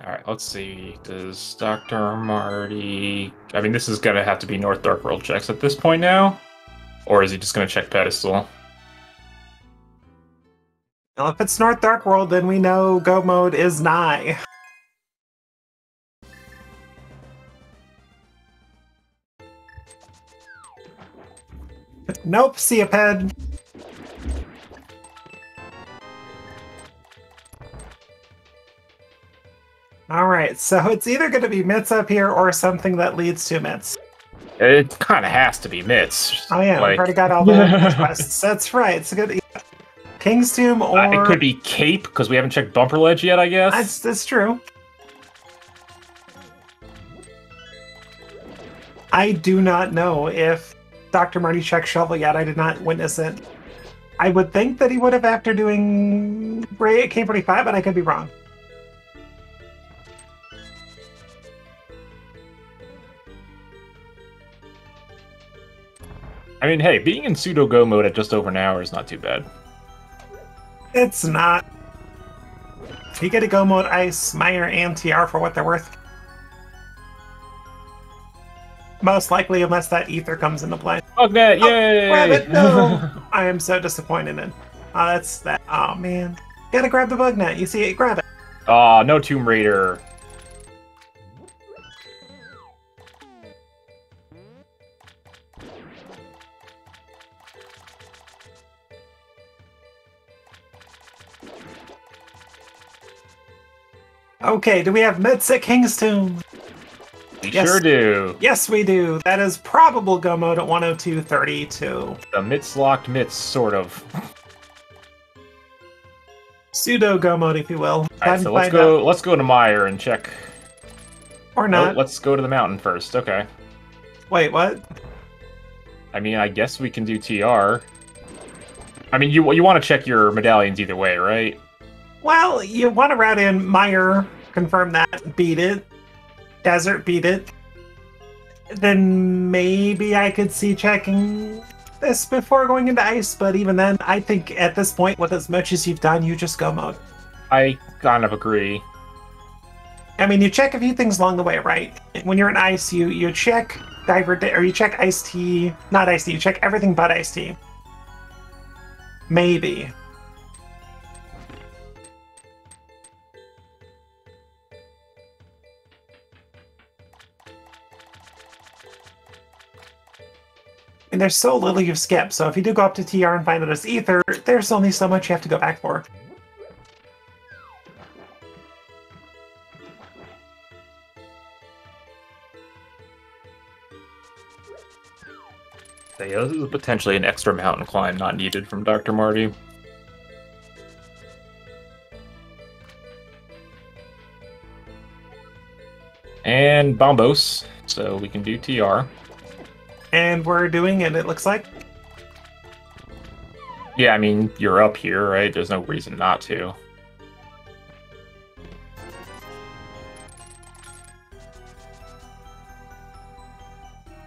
Alright, let's see. Does Dr. Marty... I mean, this is gonna have to be North Dark World checks at this point now? Or is he just gonna check pedestal? Well, if it's North Dark World, then we know go mode is nigh. Nope, see a ped. Alright, so it's either going to be Mitts up here or something that leads to Mitts. It kind of has to be Mitts. Oh yeah, we've already got all the quests. That's right, it's a good... King's Tomb or... it could be Cape, because we haven't checked Bumper Ledge yet, I guess. That's true. I do not know if Dr. Marty checked Shovel yet. I did not witness it. I would think that he would have after doing Ray at K45, but I could be wrong. I mean, hey, being in pseudo-go mode at just over an hour is not too bad. It's not. You get a go mode ice, Meyer, and TR for what they're worth. Most likely, unless that ether comes into play. Bugnet, yay! Grab it! No! I am so disappointed in. Oh, that's that. Oh, man. Gotta grab the bug net. You see it, grab it. Aw, no Tomb Raider. Okay, do we have Mitts at King's Tomb? We sure do. Yes, we do. That is probable go mode at 102.32. The Mitts locked Mitts, sort of. Pseudo go mode, if you will. Alright, so let's go to Meyer and check. Or not. Oh, let's go to the mountain first. Okay. Wait, what? I mean, I guess we can do TR. I mean, you want to check your medallions either way, right? Well, you want to route in Meyer, confirm that, beat it. Desert, beat it. Then maybe I could see checking this before going into ice, but even then, I think at this point, with as much as you've done, you just go mode. I kind of agree. I mean, you check a few things along the way, right? When you're in ice, you check or you check Ice Tea, not Ice Tea, you check everything but Ice Tea. Maybe. And there's so little you've skipped, so if you do go up to TR and find that it's ether, there's only so much you have to go back for. So yeah, this is potentially an extra mountain climb not needed from Dr. Marty. And Bombos, so we can do TR. And we're doing it looks like. Yeah, I mean, you're up here, right? There's no reason not to.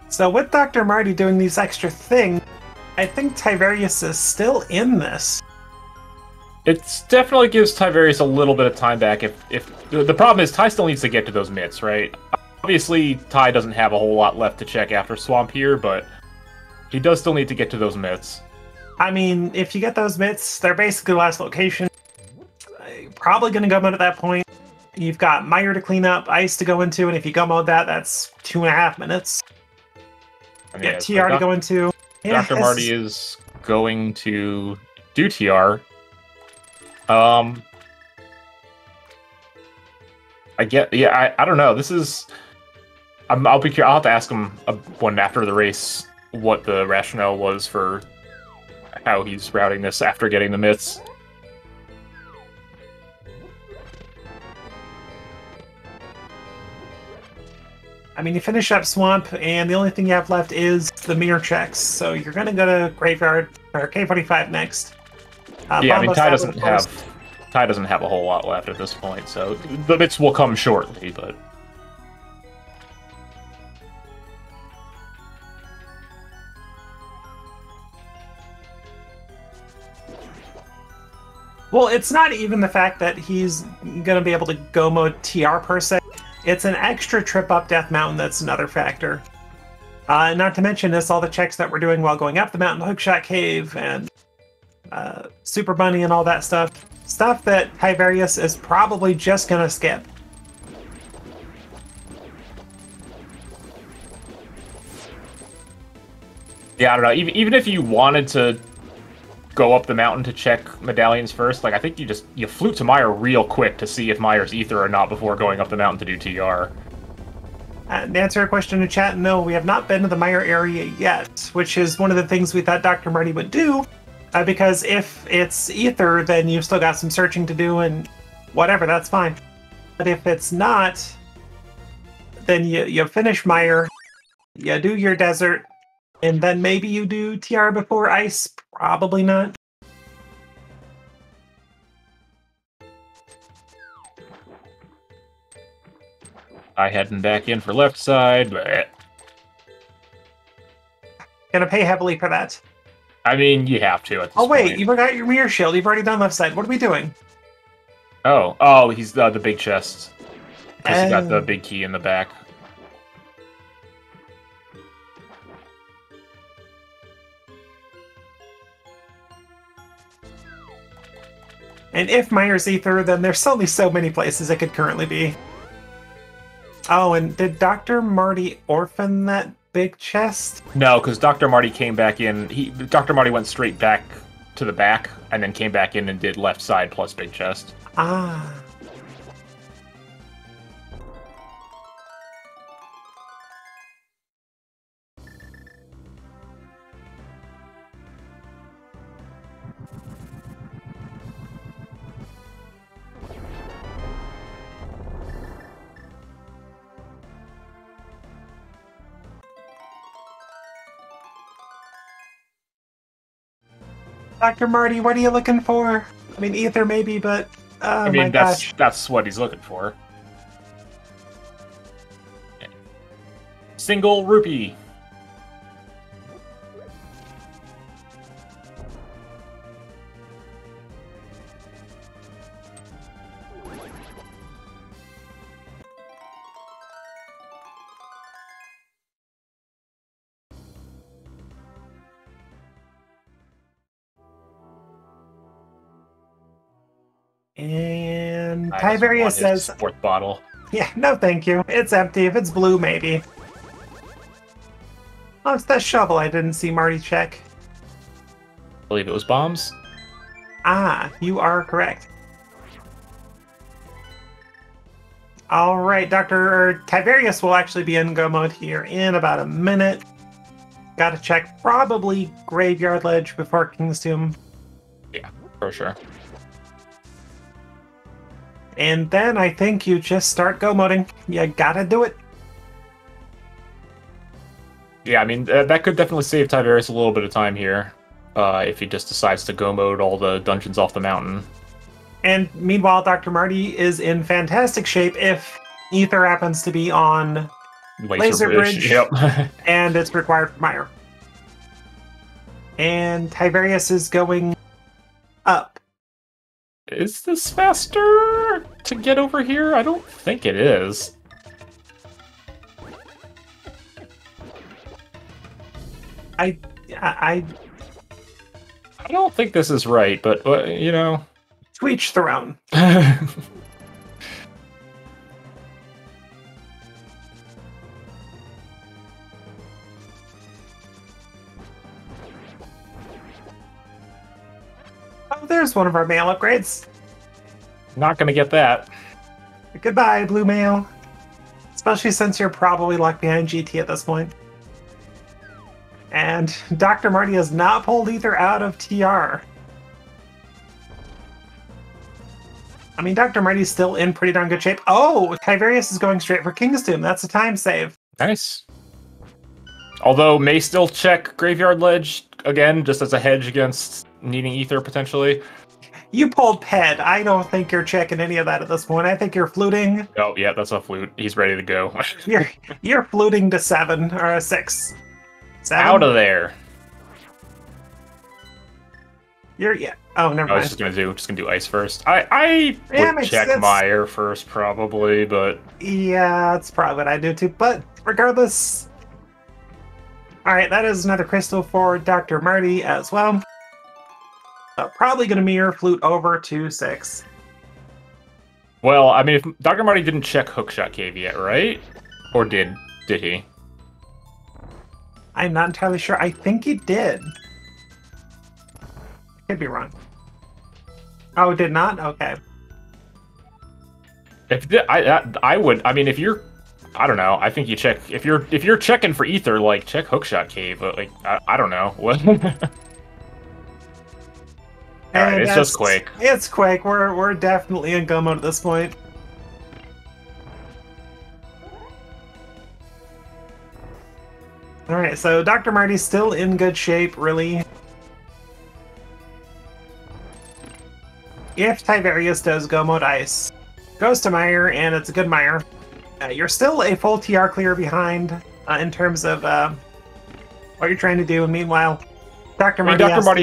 So with Dr. Marty doing these extra things, I think Tiberius is still in this. It definitely gives Tiberius a little bit of time back. If the problem is Ty still needs to get to those mitts, right? Obviously, Ty doesn't have a whole lot left to check after Swamp here, but he does still need to get to those mitts. I mean, if you get those mitts, they're basically the last location. Probably going to go mode at that point. You've got Mire to clean up, Ice to go into, and if you go mode that, that's 2.5 minutes. I mean, TR to go into. Yeah, Dr. Marty is going to do TR. I don't know. This is. I'll be curious. I'll have to ask him one after the race what the rationale was for how he's routing this after getting the myths. I mean, you finish up Swamp, and the only thing you have left is the mirror checks. So you're going to go to Graveyard or K45 next. Yeah, I mean, Ty doesn't have a whole lot left at this point, so the bits will come shortly, but. Well, it's not even the fact that he's going to be able to go mode TR per se. It's an extra trip up Death Mountain that's another factor. Not to mention this, all the checks that we're doing while going up the mountain, Hookshot Cave, and Super Bunny and all that stuff. Stuff that Tiberius is probably just going to skip. Yeah, I don't know. Even if you wanted to go up the mountain to check medallions first, like I think you flute to Mire real quick to see if Mire's ether or not before going up the mountain to do TR. To answer your question in chat, no, we have not been to the Mire area yet, which is one of the things we thought Dr. Marty would do, because if it's ether, then you've still got some searching to do and whatever, that's fine. But if it's not, then you finish Mire, you do your desert, and then maybe you do TR before Ice. Probably not. I heading back in for left side, but Gonna pay heavily for that. I mean, you have to at this Oh wait, point. you forgot your mirror shield. You've already done left side. What are we doing? Oh, he's the big chest. Because he got the big key in the back. And if Mire's ether, then there's only so many places it could currently be. Oh, and did Dr. Marty orphan that big chest? No, because Dr. Marty came back in. Dr. Marty went straight back to the back, and then came back in and did left side plus big chest. Ah. Dr. Marty, what are you looking for? I mean, ether maybe, but oh I mean, my gosh. that's what he's looking for. Single rupee. And I just Tiberius want his says, fourth bottle. yeah, no thank you. It's empty. If it's blue, maybe. Oh, it's that shovel I didn't see Marty check. I believe it was bombs. Ah, you are correct. All right, Dr. Tiberius will actually be in go mode here in about a minute. Gotta check probably Graveyard Ledge before King's Tomb. Yeah, for sure. And then I think you just start go moding. You gotta do it. Yeah, I mean, that could definitely save Tiberius a little bit of time here, if he just decides to go mode all the dungeons off the mountain. And meanwhile, Dr. Marty is in fantastic shape if Ether happens to be on Laser Bridge, Yep. and it's required for Meyer. And Tiberius is going up. Is this faster to get over here? I don't think it is. I don't think this is right, but you know. To each their own. Oh, there's one of our mail upgrades. Not gonna get that. Goodbye, blue mail. Especially since you're probably locked behind GT at this point. And Dr. Marty has not pulled Ether out of TR. I mean, Dr. Marty's still in pretty darn good shape. Oh, Tiberius is going straight for King's Tomb. That's a time save. Nice. Although, may still check Graveyard Ledge, again, just as a hedge against needing Ether, potentially. You pulled Ped. I don't think you're checking any of that at this point. I think you're fluting. Oh, yeah, that's a flute. He's ready to go. You're fluting to 7 or a 6. 7? Out of there. Yeah. Oh, never mind. I was just gonna do ice first. I would check Meyer first, probably, but yeah, that's probably what I do too. But regardless, all right, that is another crystal for Dr. Marty as well. Probably gonna mirror flute over to 6. Well, I mean, if Dr. Marty didn't check Hookshot Cave yet, right? Or did he? I'm not entirely sure. I think he did. Could be wrong. Oh, did not? Okay. I would. I mean, if you're, I don't know. I think you check if you're checking for Ether, like check Hookshot Cave. But like, I don't know what. Alright, it's just Quake. It's Quake. We're definitely in go mode at this point. Alright, so Dr. Marty's still in good shape, really. If Tiberius does go mode ice, goes to Meyer, and it's a good Meyer. You're still a full TR clear behind in terms of what you're trying to do. And meanwhile, Dr. Marty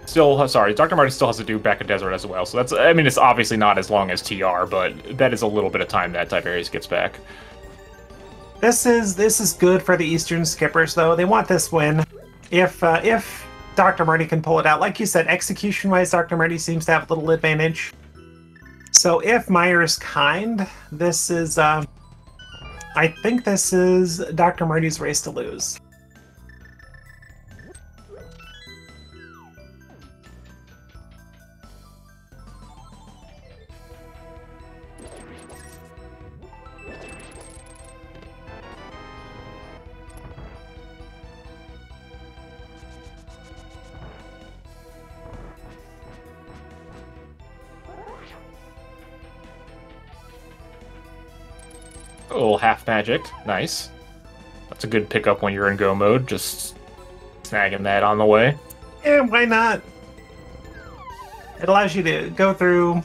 still has to do back in Desert as well. So that's, I mean, it's obviously not as long as TR, but that is a little bit of time that Tiberius gets back. This is good for the Eastern skippers, though. They want this win. If Dr. Marty can pull it out. Like you said, execution-wise, Dr. Marty seems to have a little advantage. So if Meyer is kind, this is, I think this is Dr. Marty's race to lose. A little half magic, nice. That's a good pickup when you're in go mode, just snagging that on the way. Yeah, why not? It allows you to go through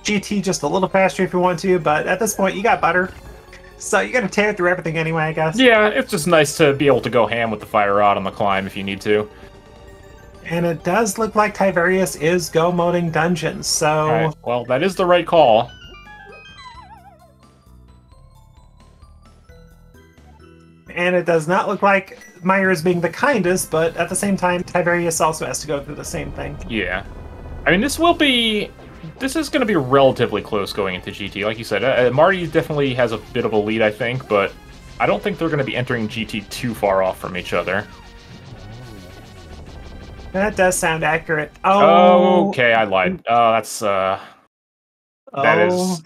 GT just a little faster if you want to, but at this point you got butter. So you gotta tear through everything anyway, I guess. Yeah, it's just nice to be able to go ham with the fire rod on the climb if you need to. And it does look like Tiberius is go moding dungeons, so... Right. Well, that is the right call. And it does not look like Meyer is being the kindest, but at the same time, Tiberius also has to go through the same thing. Yeah. I mean, this is going to be relatively close going into GT. Like you said, Marty definitely has a bit of a lead, I think, but I don't think they're going to be entering GT too far off from each other. That does sound accurate. Oh, okay, I lied. That is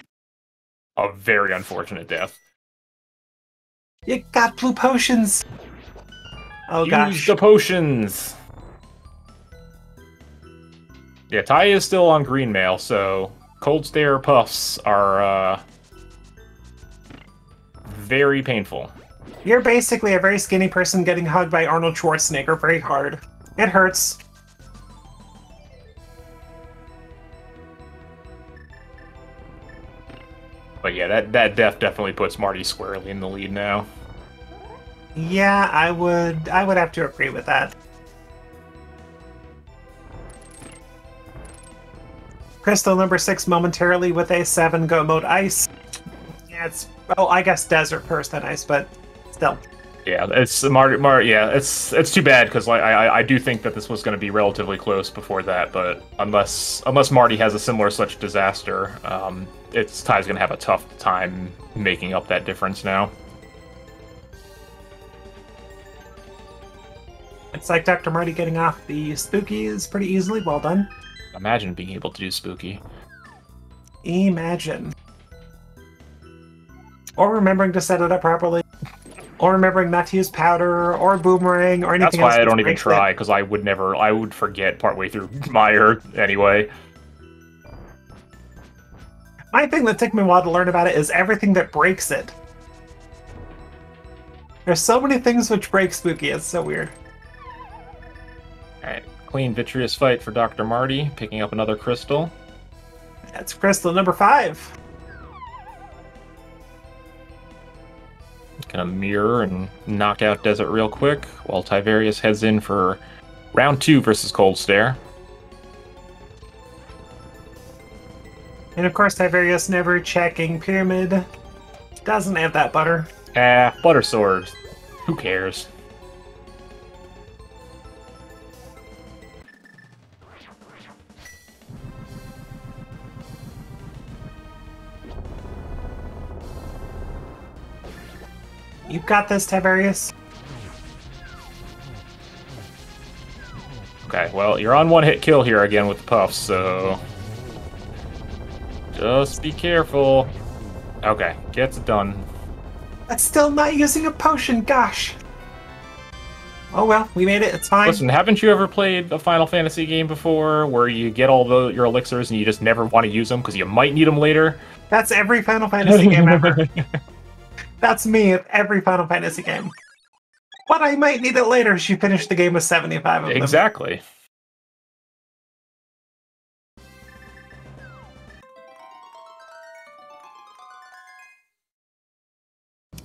a very unfortunate death. You got blue potions. Oh Use gosh. the potions. Yeah, Ty is still on green mail, so cold stare puffs are very painful. You're basically a very skinny person getting hugged by Arnold Schwarzenegger very hard. It hurts. But yeah, that definitely puts Marty squarely in the lead now. Yeah, I would have to agree with that. Crystal number 6 momentarily with a 7 go mode ice. Yeah, it's, well, I guess desert first then ice, but still. Yeah, it's Marty. Yeah, it's too bad because I do think that this was going to be relatively close before that, but unless Marty has a similar such disaster, Ty's going to have a tough time making up that difference now. It's like Dr. Marty getting off the spookies pretty easily. Well done. Imagine being able to do spooky. Imagine. Or remembering to set it up properly. Or remembering not to use powder or boomerang or anything else. That's why I don't even try, because I would forget partway through Meyer anyway. My thing that took me a while to learn about it is everything that breaks it. There's so many things which break Spooky, it's so weird. Alright, clean Vitreous fight for Dr. Marty, picking up another crystal. That's crystal number 5. Gonna mirror and knock out Desert real quick, while Tiverius heads in for round 2 versus Cold Stare. And of course, Tiberius never checking Pyramid. Doesn't have that butter. Butter sword. Who cares? You've got this, Tiberius. Okay, well, you're on one-hit kill here again with the puffs, so just be careful. Okay, gets it done. That's still not using a potion, gosh. Oh well, we made it, it's fine. Listen, haven't you ever played a Final Fantasy game before where you get all your elixirs and you just never want to use them because you might need them later? That's every Final Fantasy game ever. That's me at every Final Fantasy game. But I might need it later if you finish the game with 75 of them. Exactly.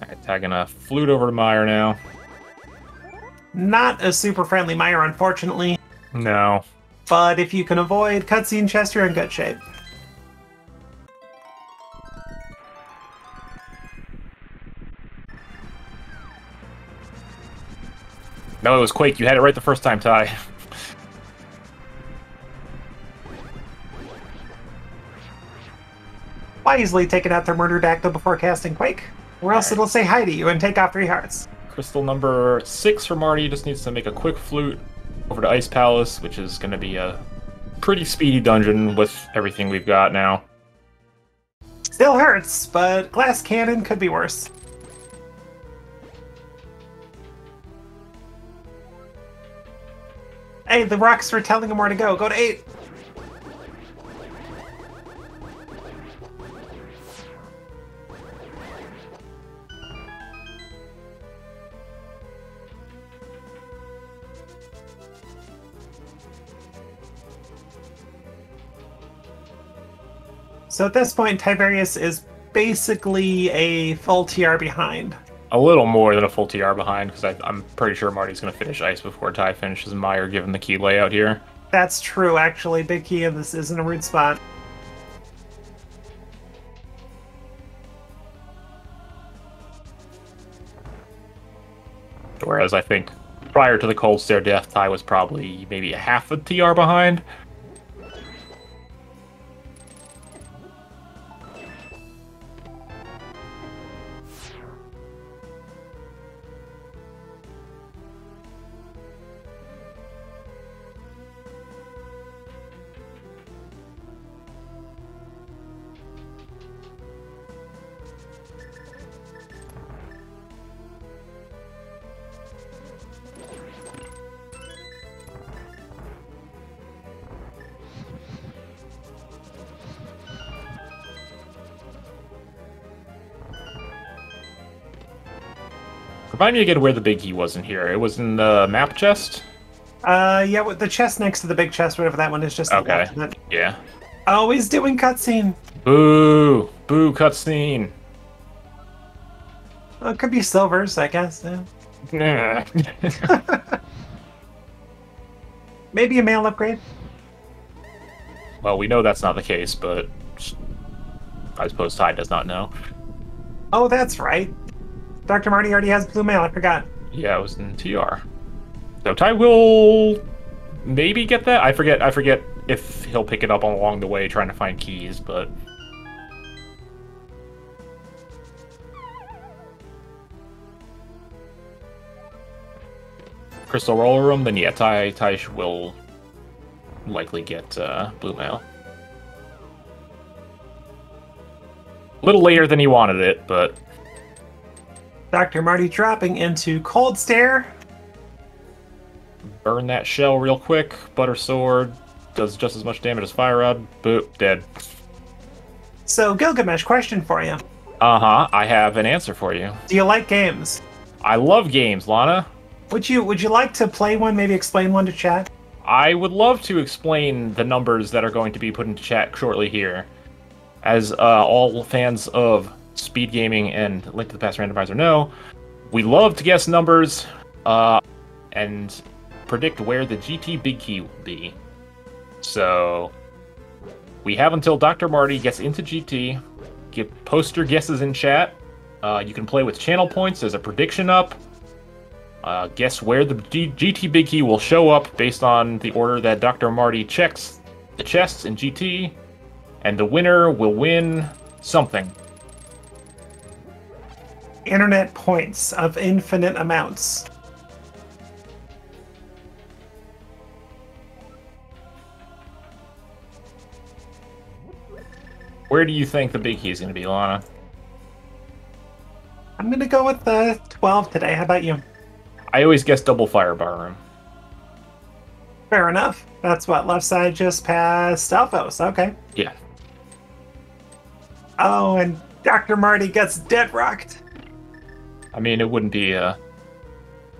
Alright, tagging a flute over to Meyer now. Not a super friendly Meyer, unfortunately. No. But if you can avoid cutscene chest, you're in good shape. No, it was Quake. You had it right the first time, Ty. Wisely taking out their murder dactyl before casting Quake, or else it'll say hi to you and take off 3 hearts. Crystal number 6 for Marty. Just needs to make a quick flute over to Ice Palace, which is going to be a pretty speedy dungeon with everything we've got now. Still hurts, but glass cannon could be worse. Hey, the rocks are telling him where to go. Go to 8. So at this point, Tiberius is basically a full TR behind. A little more than a full TR behind, because I'm pretty sure Marty's going to finish Ice before Ty finishes Meyer, given the key layout here. That's true, actually. Big key, and this isn't a rude spot. Whereas I think prior to the Cold Stare death, Ty was probably maybe a half a TR behind. Remind me again where the big key was in here. It was in the map chest? Yeah, with the chest next to the big chest, whatever that one is, just Okay. left of it. Yeah. Oh, he's doing cutscene. Boo! Boo cutscene. Well, it could be silvers, I guess. Yeah. Maybe a mail upgrade. Well, we know that's not the case, but I suppose Ty does not know. Oh, that's right. Dr. Marty already has blue mail, I forgot. Yeah, it was in TR. So Ty will maybe get that. I forget if he'll pick it up along the way trying to find keys, but Crystal Roller Room, then yeah, Ty will likely get blue mail. A little later than he wanted it, but Dr. Marty dropping into Cold Stare. burn that shell real quick. Butter Sword does just as much damage as Fire Rod. Boop, dead. So, Gilgamesh, question for you. Uh-huh, I have an answer for you. Do you like games? I love games, Lana. Would you like to play one, maybe explain one to chat? I would love to explain the numbers that are going to be put into chat shortly here. As all fans of SpeedGaming and Link to the Past Randomizer know, we love to guess numbers and predict where the GT Big Key will be. So we have until Dr. Marty gets into GT. Post your guesses in chat. You can play with channel points. There's a prediction up. Guess where the GT Big Key will show up based on the order that Dr. Marty checks the chests in GT. And the winner will win something. Internet points of infinite amounts. Where do you think the big key is going to be, Lana? I'm going to go with the 12 today. How about you? I always guess double fire bar room. Fair enough. That's what, left side just past Alphos. Okay. Yeah. Oh, and Dr. Marty gets dead rocked. I mean, it wouldn't be a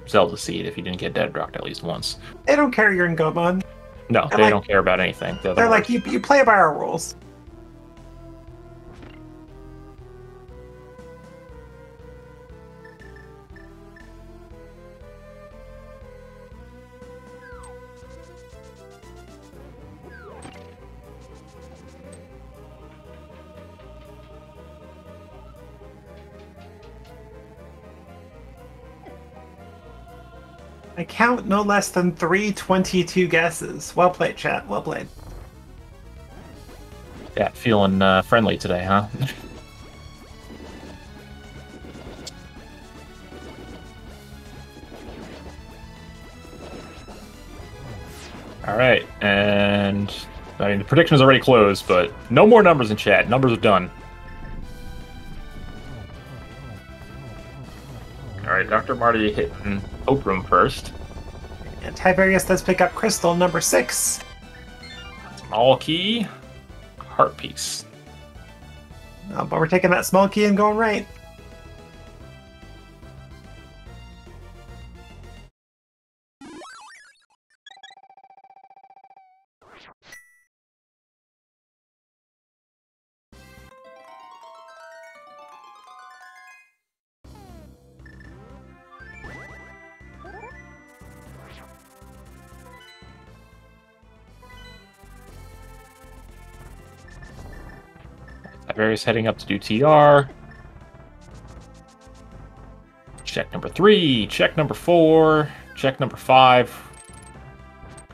Zelda seed if you didn't get dead rocked at least once. They don't care you're in Gomon. No, they don't care about anything. They're like, you play by our rules. I count no less than 322 guesses. Well played, chat. Well played. Yeah, feeling friendly today, huh? Alright, and I mean, the prediction is already closed, but no more numbers in chat. Numbers are done. Alright, Dr. Marty hitting Hope Room first. And Tiberius does pick up crystal number 6. Small key, heart piece. Oh, but we're taking that small key and going right. Tiberius heading up to do TR. Check number 3, check number 4, check number 5.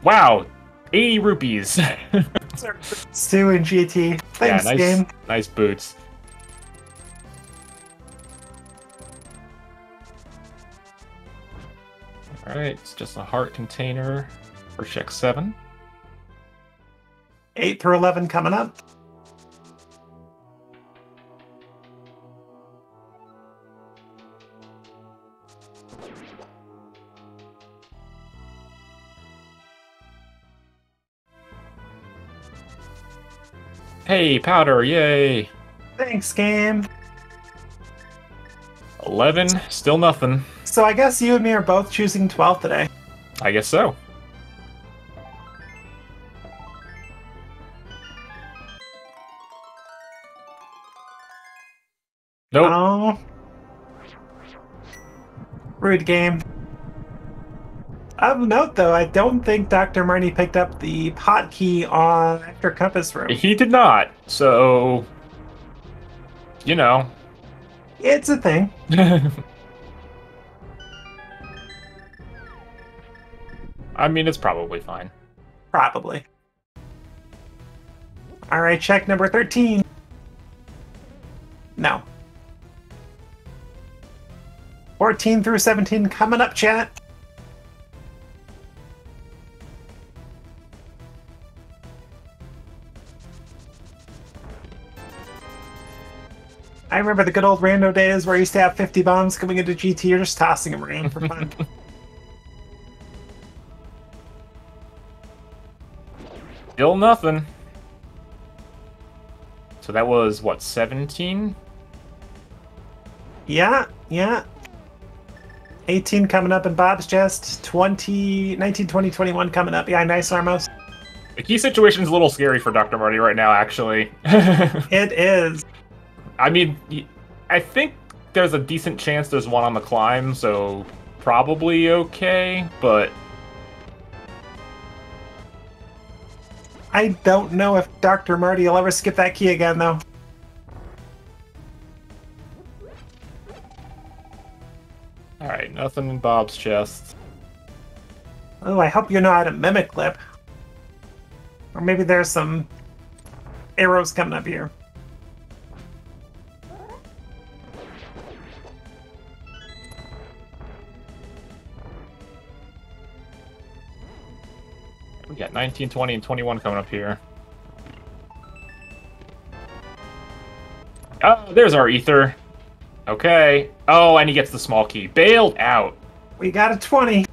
Wow, 80 rupees. Stu and GT. Thanks, yeah, game. Nice boots. Alright, it's just a heart container for check 7. 8 through 11 coming up. Hey, powder, yay! Thanks, game. 11, still nothing. So I guess you and me are both choosing 12 today. I guess so. Nope. Oh. Rude game. Of note, though, I don't think Dr. Marty picked up the pot key on After Compass Room. He did not, so... You know. It's a thing. I mean, it's probably fine. Probably. Alright, check number 13. No. 14 through 17 coming up, chat. I remember the good old rando days where I used to have 50 bombs coming into GT or just tossing them around for fun. Still nothing. So that was, what, 17? Yeah. 18 coming up in Bob's chest. 19, 20, 21 coming up. Yeah, nice, Armos. The key situation is a little scary for Dr. Marty right now, actually. It is. I mean, I think there's a decent chance there's one on the climb, so probably okay, but... I don't know if Dr. Marty will ever skip that key again, though. Alright, nothing in Bob's chest. Oh, I hope you know how to mimic lip. Or maybe there's some arrows coming up here. We got 19, 20, and 21 coming up here. Oh, there's our ether. Okay. Oh, and he gets the small key. Bailed out. We got a 20.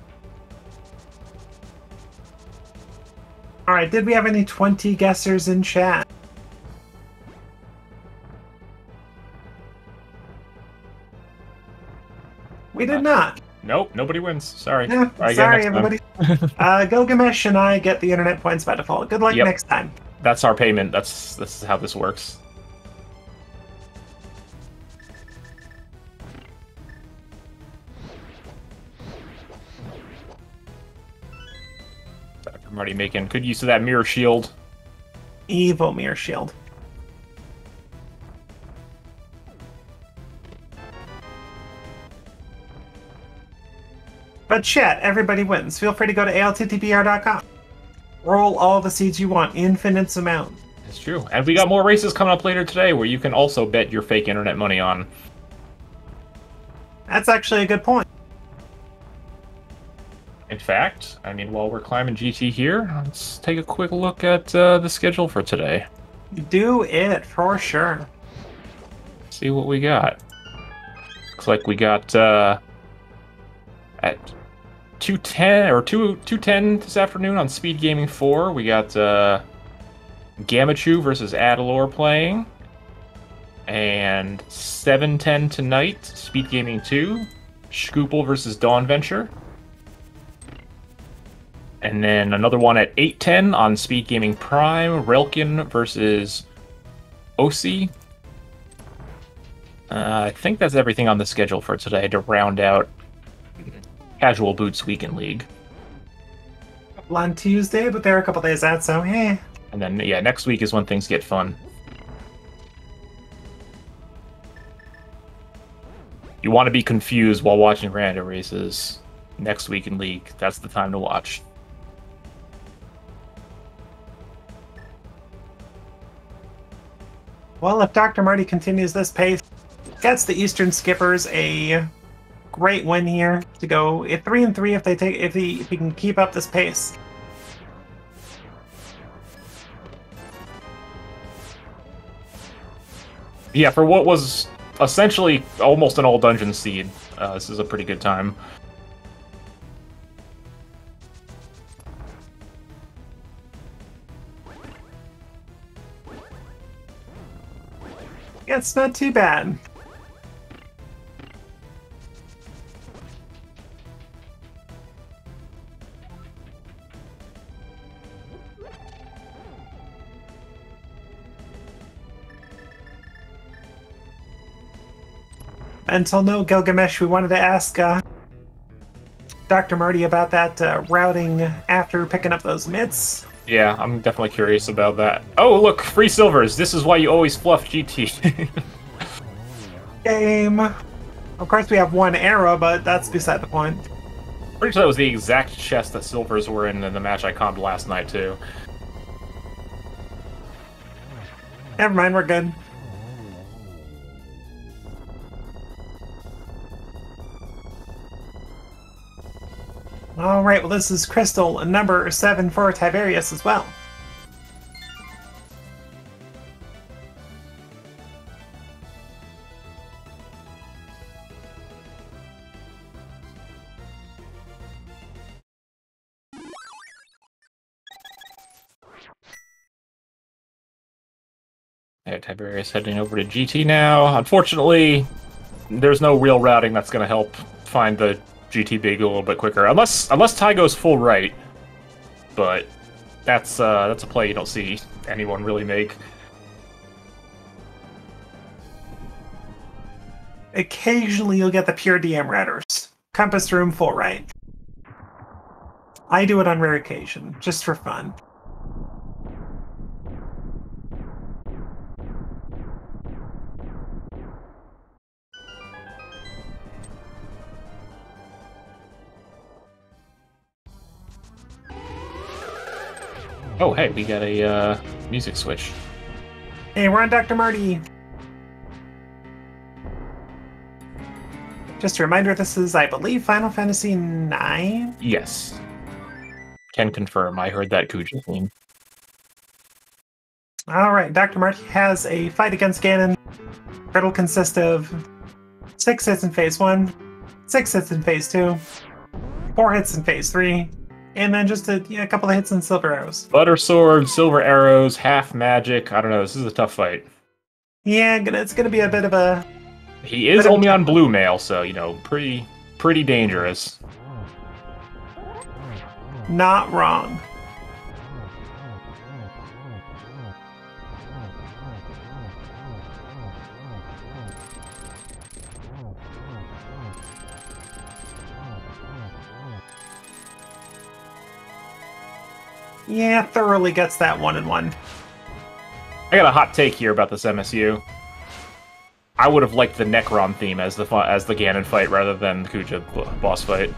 Alright, did we have any 20 guessers in chat? We did not. Nope, nobody wins. Sorry. Yeah, sorry, everybody. Gilgamesh and I get the internet points by default. Good luck next time. That's our payment. That's how this works. Dr. Marty making good use of that mirror shield. Evil mirror shield. But chat, everybody wins. Feel free to go to ALTTPR.com. Roll all the seeds you want, infinite amount. It's true. And we got more races coming up later today where you can also bet your fake internet money on. That's actually a good point. In fact, I mean, while we're climbing GT here, let's take a quick look at the schedule for today. Do it, for sure. See what we got. Looks like we got at 2:10 or 2:10 this afternoon on SpeedGaming 4. We got Gamachu versus Adalor playing, and 7:10 tonight SpeedGaming 2, Scoople versus Dawn Venture, and then another one at 8:10 on SpeedGaming Prime, Relkin versus Osi. I think that's everything on the schedule for today to round out Casual Boots Weekend League. On Tuesday, but they're a couple days out, so hey. And then, yeah, next week is when things get fun. You want to be confused while watching random races. Next week in League, that's the time to watch. Well, if Dr. Marty continues this pace, gets the Eastern Skippers a great win here to go at 3-3 if he can keep up this pace. Yeah, for what was essentially almost an all dungeon seed, this is a pretty good time. Yeah, it's not too bad. until no Gilgamesh, we wanted to ask Dr. Marty about that routing after picking up those mitts. Yeah, I'm definitely curious about that. Oh, look, free silvers. This is why you always fluff GT. Game. Of course, we have one arrow, but that's beside the point. Pretty sure that was the exact chest that silvers were in the match I comped last night, too. Never mind, we're good. Alright, well this is crystal number 7 for Tiberius as well. Yeah, Tiberius heading over to GT now. Unfortunately, there's no real routing that's going to help find the GT big a little bit quicker, unless Ty goes full right. But that's a play you don't see anyone really make. Occasionally you'll get the pure DM routers. Compass room full right. I do it on rare occasion, just for fun. Oh, hey, we got a music switch. Hey, we're on Dr. Marty. Just a reminder, this is, I believe, Final Fantasy IX? Yes. Can confirm. I heard that Kuja theme. Alright, Dr. Marty has a fight against Ganon. It'll consist of 6 hits in Phase 1, 6 hits in Phase 2, 4 hits in Phase 3, and then just a couple of hits in Silver Arrows. Butter Sword, Silver Arrows, half magic. I don't know, this is a tough fight. Yeah, it's gonna be a bit of a... He is only on blue mail, so, you know, pretty dangerous. Not wrong. Yeah, thoroughly gets that 1-1. I got a hot take here about this MSU. I would have liked the Necron theme as the Ganon fight rather than the Kuja boss fight.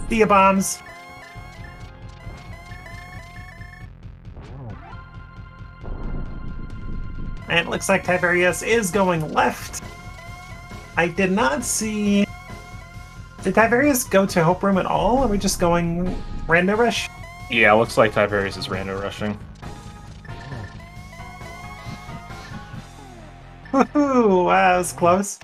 Thea bombs. And it looks like Tiberius is going left. I did not see... Did Tiberius go to Hope Room at all? Are we just going rando rush? Yeah, looks like Tiberius is rando rushing. Woohoo! Wow, that was close.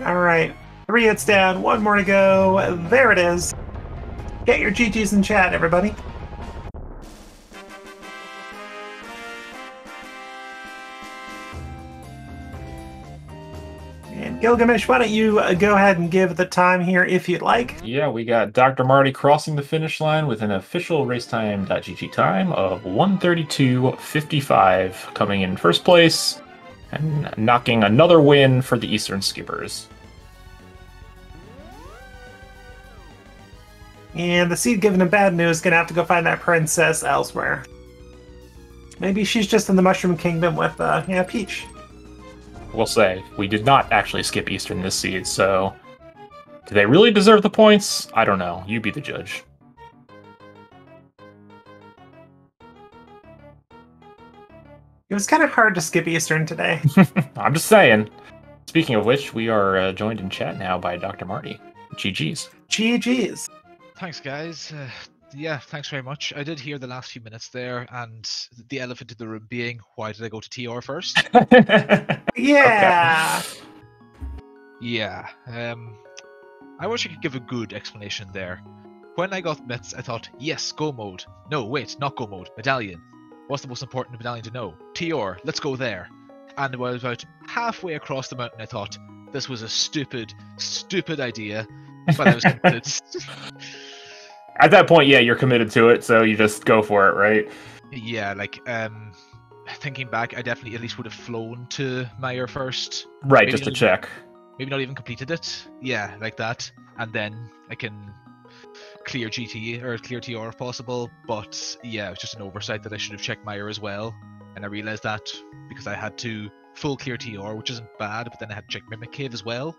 Alright, 3 hits down, 1 more to go. There it is. Get your GGs in chat, everybody. And Gilgamesh, why don't you go ahead and give the time here if you'd like. Yeah, we got Dr. Marty crossing the finish line with an official racetime.gg time of 1:32.55, coming in first place and knocking another win for the Eastern Skippers. And the seed giving him bad news, gonna have to go find that princess elsewhere. Maybe she's just in the Mushroom Kingdom with, Peach. We'll say, we did not actually skip Eastern this seed, so... Do they really deserve the points? I don't know. You be the judge. It was kind of hard to skip Eastern today. I'm just saying. Speaking of which, we are joined in chat now by Dr. Marty. GG's. GG's. Thanks, guys. Yeah, thanks very much. I did hear the last few minutes there, and the elephant in the room being, why did I go to TR first? Yeah. Okay. Yeah. I wish I could give a good explanation there. When I got myths, I thought, yes, go mode. No, wait, not go mode. Medallion. What's the most important medallion to know? TR, let's go there. And when I was about halfway across the mountain, I thought, this was a stupid, stupid idea. But I was convinced. At that point, yeah, you're committed to it, so you just go for it, right? Yeah, like thinking back, I definitely at least would have flown to Meyer first. Right, Maybe just to not check. Maybe not even completed it. Yeah, like that, and then I can clear GT or clear TR if possible. But yeah, it was just an oversight that I should have checked Meyer as well, and I realized that because I had to full clear TR, which isn't bad, but then I had to check Mimic Cave as well.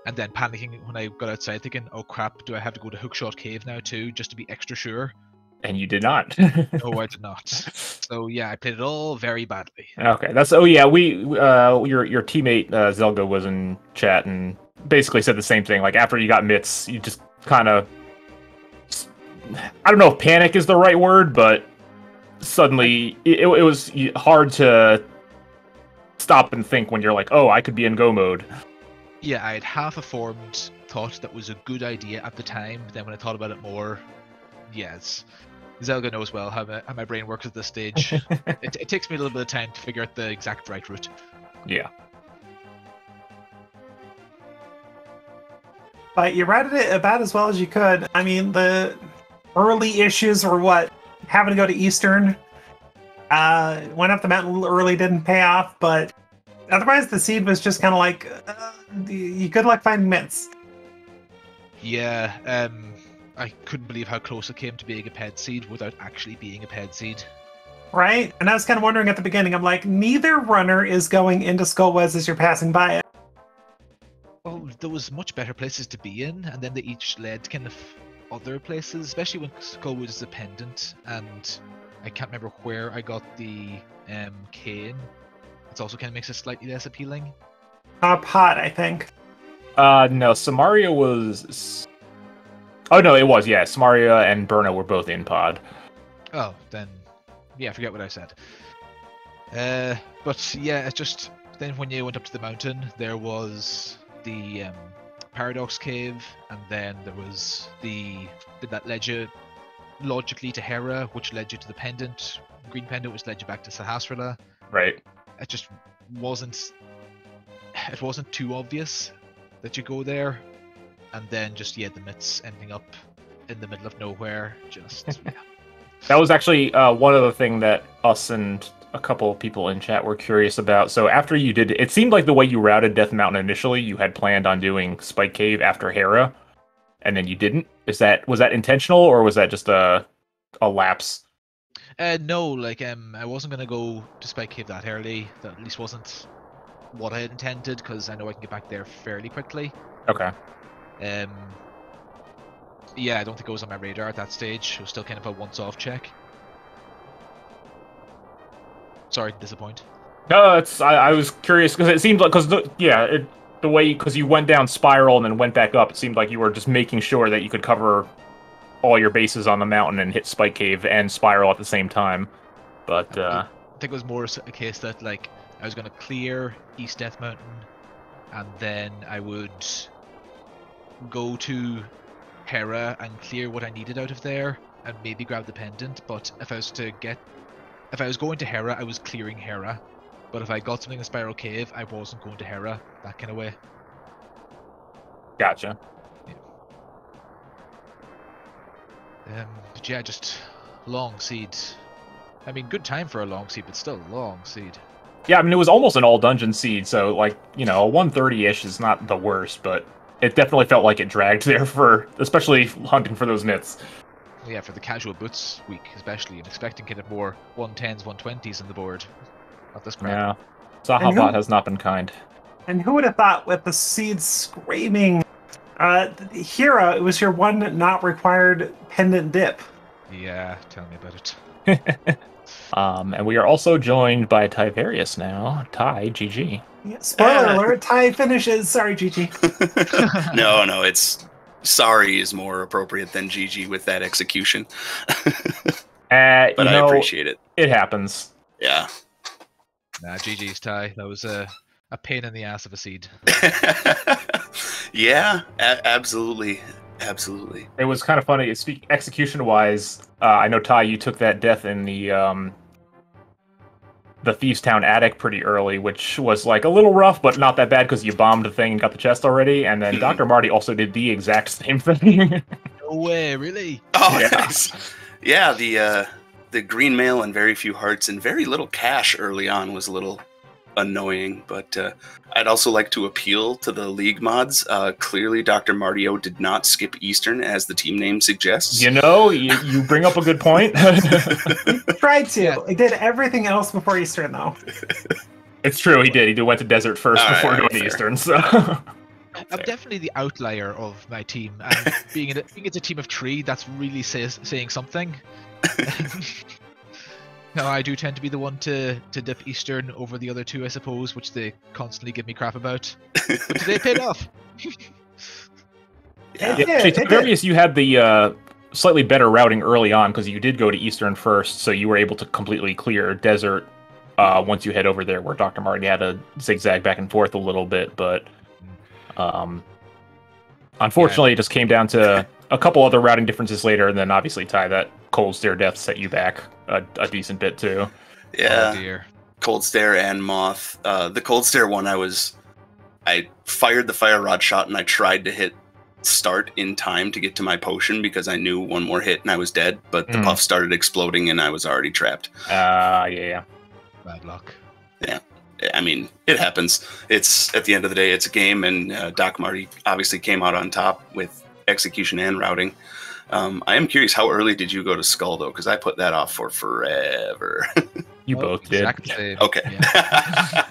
And then panicking when I got outside, thinking, "Oh crap, do I have to go to Hookshot Cave now too, just to be extra sure?" And you did not. No, I did not. So yeah, I played it all very badly. Okay, that's your teammate Zelga was in chat and basically said the same thing. Like after you got mitts, you just kind of, I don't know if panic is the right word, but suddenly it was hard to stop and think when you're like, oh, I could be in go mode. Yeah, I had half a formed thought that was a good idea at the time. But then when I thought about it more, yes, Zelga knows well how my brain works at this stage. It takes me a little bit of time to figure out the exact right route. Yeah. But you routed it about as well as you could. I mean, the early issues were what? Having to go to Eastern. Went up the mountain a little early, didn't pay off, but otherwise the seed was just kind of like, you good luck finding mitts. Yeah, I couldn't believe how close it came to being a ped seed without actually being a ped seed. Right? And I was kind of wondering at the beginning, I'm like, neither runner is going into Skullwoods as you're passing by it. Well, there was much better places to be in, and then they each led to kind of other places, especially when Skullwoods is a pendant, and I can't remember where I got the cane. It also kind of makes it slightly less appealing. Pod, I think. No, Samaria was... Oh, no, it was, yeah. Samaria and Berna were both in pod. Oh, then... Yeah, I forget what I said. But yeah, it's just... Then when you went up to the mountain, there was the Paradox Cave, and then there was that led you logically to Hera, which led you to the pendant, Green Pendant, which led you back to Sahasrara. Right. It just wasn't... It wasn't too obvious that you go there. And then just, yeah, the myths ending up in the middle of nowhere. Just, yeah. That was actually one of the things that us and a couple of people in chat were curious about. So after you did, it seemed like the way you routed Death Mountain initially, you had planned on doing Spike Cave after Hera, and then you didn't. Was that intentional, or was that just a lapse? No, like I wasn't gonna go to Spike Cave that early. That at least wasn't what I had intended, because I know I can get back there fairly quickly. Okay. Yeah, I don't think it was on my radar at that stage. It was still kind of a once-off check. Sorry to disappoint. No, I was curious because it seemed like the way because you went down Spiral and then went back up, it seemed like you were just making sure that you could cover all your bases on the mountain and hit Spike Cave and Spiral at the same time. But I think it was more a case that like I was going to clear East Death Mountain, and then I would go to Hera and clear what I needed out of there, and maybe grab the pendant. But if I was going to Hera, I was clearing Hera. But if I got something in Spiral Cave, I wasn't going to Hera. That kind of way. Gotcha. Yeah. But yeah, just long seed. I mean, good time for a long seed, but still long seed. Yeah, I mean, it was almost an all dungeon seed, so like, a 130-ish is not the worst, but it definitely felt like it dragged there for, especially hunting for those myths. Yeah, for the casual boots week, especially, I'm expecting kind of more 110s, 120s on the board. Not this crap. Yeah, Sahabot has not been kind. And who would have thought with the seeds screaming, Hera, it was your one not required pendant dip. Yeah, tell me about it. And we are also joined by Tiberius now. Ty, GG. Yeah, spoiler alert, Ty finishes. Sorry, GG. No, it's sorry is more appropriate than GG with that execution. But I appreciate it. It happens. Yeah. Nah, GG's, Ty. That was a pain in the ass of a seed. Yeah, absolutely. Absolutely. It was kind of funny. Execution-wise, I know, Ty, you took that death in the Thieves Town attic pretty early, which was like a little rough, but not that bad because you bombed the thing and got the chest already. And then Dr. Marty also did the exact same thing. No way, really? Oh, Yeah. nice. Yeah, the green mail and very few hearts and very little cash early on was a little annoying, but I'd also like to appeal to the league mods. Clearly, Dr. Martio did not skip Eastern, as the team name suggests. You know, you bring up a good point. He tried to. He did everything else before Eastern, though. It's true, he did. He went to Desert first before going to Eastern, so... I'm definitely the outlier of my team, and being it's a team of 3, that's really saying something. No, I do tend to be the one to dip Eastern over the other 2, I suppose, which they constantly give me crap about. But today paid off. Actually, Tiberius, you had the slightly better routing early on because you did go to Eastern first, so you were able to completely clear Desert once you head over there, where Dr. Marty had to zigzag back and forth a little bit, but unfortunately, it just came down to a couple other routing differences later, and then obviously Ty, that cold stare death set you back a decent bit too. Yeah, oh dear. Cold stare and moth. The cold stare one, I fired the fire rod shot and I tried to hit start in time to get to my potion because I knew one more hit and I was dead. But the puff started exploding and I was already trapped. Yeah. Bad luck. Yeah. I mean, it happens. It's at the end of the day, it's a game, and Doc Marty obviously came out on top with execution and routing. I am curious, how early did you go to Skull though? Because I put that off for forever. You both did. Exactly. Okay. Yeah.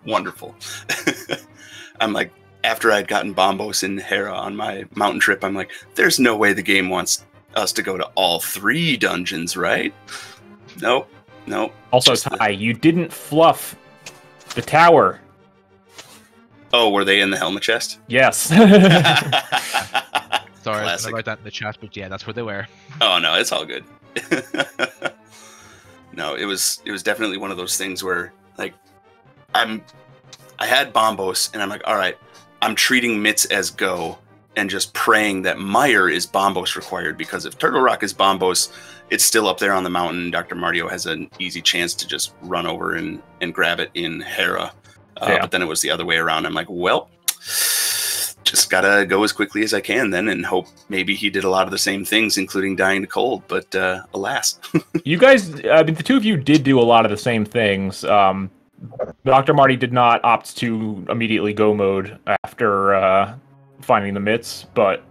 Wonderful. I'm like, after I'd gotten Bombos and Hera on my mountain trip, I'm like, there's no way the game wants us to go to all 3 dungeons, right? Nope. Also, Ty, you didn't fluff the tower. Oh, were they in the helmet chest? Yes. Sorry, I was Classic. gonna write that in the chat, but yeah, that's where they were. Oh no, it's all good. No, it was definitely one of those things where like I had Bombos and I'm like, all right, I'm treating Mitts as go and just praying that Meyer is Bombos required, because if Turtle Rock is Bombos, it's still up there on the mountain. Dr. Martio has an easy chance to just run over and grab it in Hera. But then it was the other way around. I'm like, well, just gotta go as quickly as I can then and hope maybe he did a lot of the same things, including dying to cold. But alas. You guys, I mean, the 2 of you did do a lot of the same things. Dr. Marty did not opt to immediately go mode after finding the mitts, but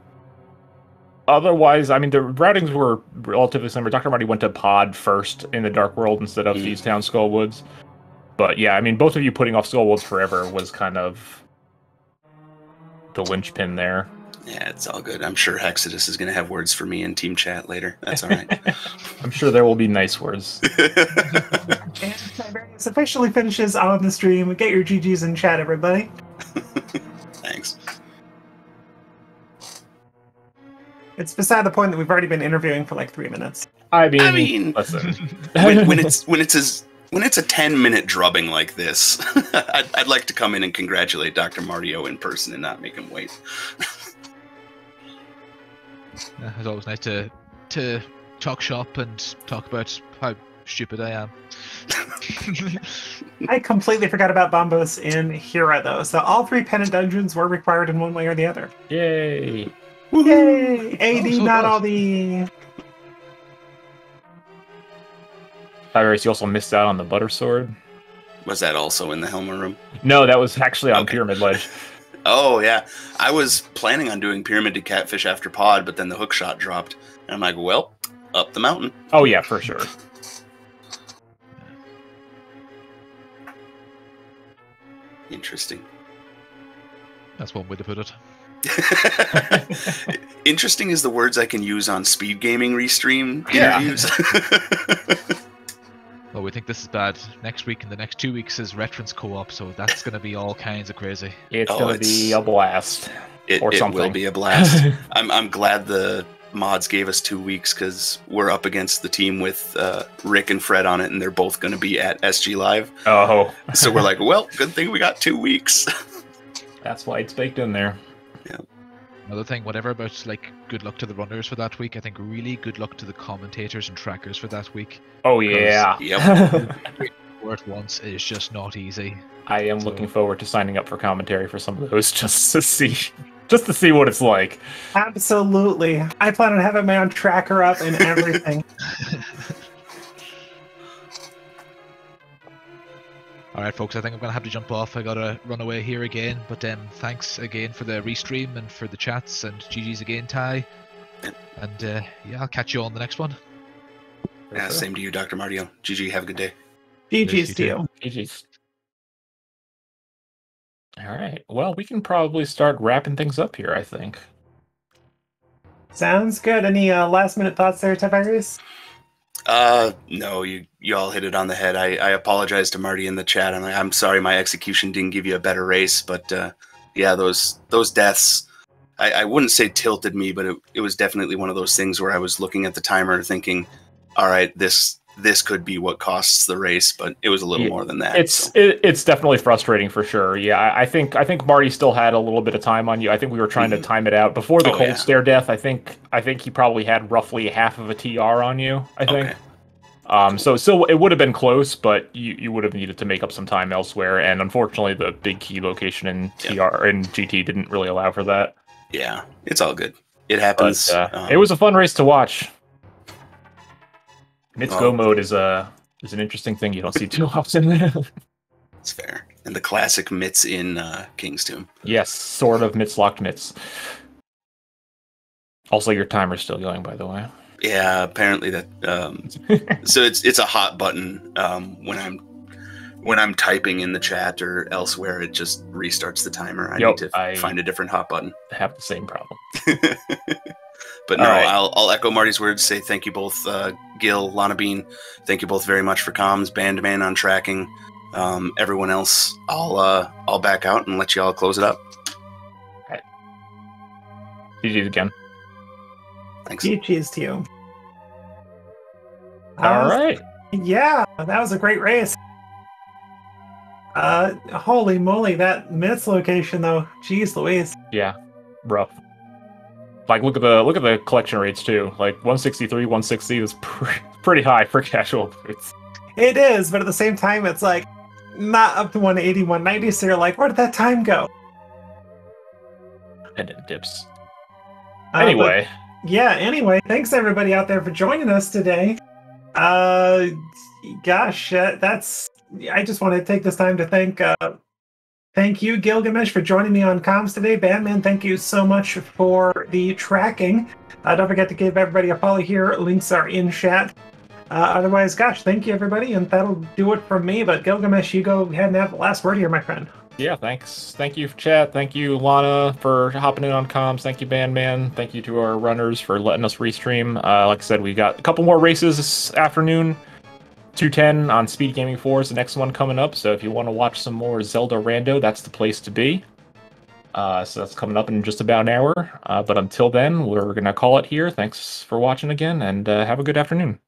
otherwise, I mean, the routings were relatively similar. Dr. Marty went to Pod first in the Dark World instead of Thieves Town Skullwoods. But yeah, I mean, both of you putting off Skullwoods forever was kind of the linchpin there. Yeah, it's all good. I'm sure Hexodus is going to have words for me in team chat later. That's all right. I'm sure there will be nice words. And Tiberius officially finishes on the stream. Get your GGs in chat, everybody. Thanks. It's beside the point that we've already been interviewing for like 3 minutes. I mean listen, listen. when it's a 10-minute drubbing like this, I'd like to come in and congratulate Dr. Martio in person and not make him wait. It's always nice to talk shop and talk about how stupid I am. I completely forgot about Bombos in Hera, though. So all 3 pennant dungeons were required in one way or the other. Yay! Yay! AD, so not close. all the... Tiberius, you also missed out on the butter sword. Was that also in the Helmer room? No, that was actually on Okay. Pyramid Ledge. Oh, yeah. I was planning on doing Pyramid to Catfish after Pod, but then the hook shot dropped. And I'm like, well, up the mountain. Oh yeah, for sure. Interesting. That's one way to put it. Interesting is the words I can use on SpeedGaming restream Yeah. interviews. Well, we think this is bad. Next week and the next 2 weeks is Reference Co-op, so that's going to be all kinds of crazy. It's gonna be a blast. It Or will something. be a blast. I'm glad the mods gave us 2 weeks because we're up against the team with Rick and Fred on it, and they're both going to be at SG Live. Oh, So we're like, well, good thing we got 2 weeks. that's why it's baked in there. Another thing, whatever about like good luck to the runners for that week, I think really good luck to the commentators and trackers for that week. Oh yeah. Yep. For it once is just not easy. I am So- looking forward to signing up for commentary for some of those just to see just to see what it's like. Absolutely. I plan on having my own tracker up and everything. All right, folks, I think I'm going to have to jump off. I got to run away here again. But thanks again for the restream and for the chats. And GG's again, Ty. And yeah, I'll catch you on the next one. Yeah, same to you, Dr. Mardio. GG, have a good day. GG's to you. GG's. All right. Well, we can probably start wrapping things up here, I think. Sounds good. Any last minute thoughts there, Tiberius? No, you all hit it on the head. I apologize to Marty in the chat. I'm sorry my execution didn't give you a better race, but yeah, those deaths, I wouldn't say tilted me, but it was definitely one of those things where I was looking at the timer thinking, all right, this could be what costs the race, but it was a little more than that. It's definitely frustrating for sure. Yeah, I think Marty still had a little bit of time on you. I think we were trying to time it out before the cold stare death. I think he probably had roughly half of a TR on you. I think. Okay. So still, it would have been close, but you would have needed to make up some time elsewhere. And unfortunately, the big key location in TR and GT didn't really allow for that. Yeah, it's all good. It happens. But, it was a fun race to watch. Mit's go mode is an interesting thing you don't see too often. It's fair. And the classic Mitts in King's Tomb. Yes, sort of Mitts locked Mitts. Also, your timer's still going, by the way. Yeah, apparently that. So it's a hot button when I'm typing in the chat or elsewhere. It just restarts the timer. I need to find a different hot button. I have the same problem. But no, right. I'll echo Marty's words. Say thank you both, Gil, Lana Bean. Thank you both very much for comms, Bandman on tracking. Everyone else, I'll back out and let you all close it up. All right. GG's again. Thanks. GG's to you. All right. Yeah, that was a great race. Holy moly, that Mitts location though. Jeez Louise. Yeah, rough. Like look at the collection rates too. Like 163, 160 is pretty high for casual boots. It is, but at the same time, it's like not up to 180, 190. So you're like, where did that time go? And it dips. Anyway. Anyway, thanks everybody out there for joining us today. Gosh, I just want to take this time to thank you, Gilgamesh, for joining me on comms today. Bandman, thank you so much for the tracking. Don't forget to give everybody a follow here. Links are in chat. Otherwise, gosh, thank you, everybody, and that'll do it from me. But Gilgamesh, you go ahead and have the last word here, my friend. Yeah, thanks. Thank you for chat. Thank you, Lana, for hopping in on comms. Thank you, Bandman. Thank you to our runners for letting us restream. Like I said, we got a couple more races this afternoon. 210 on SpeedGaming 4 is the next one coming up. So if you want to watch some more Zelda Rando, that's the place to be. So that's coming up in just about an hour. But until then, we're going to call it here. Thanks for watching again, and have a good afternoon.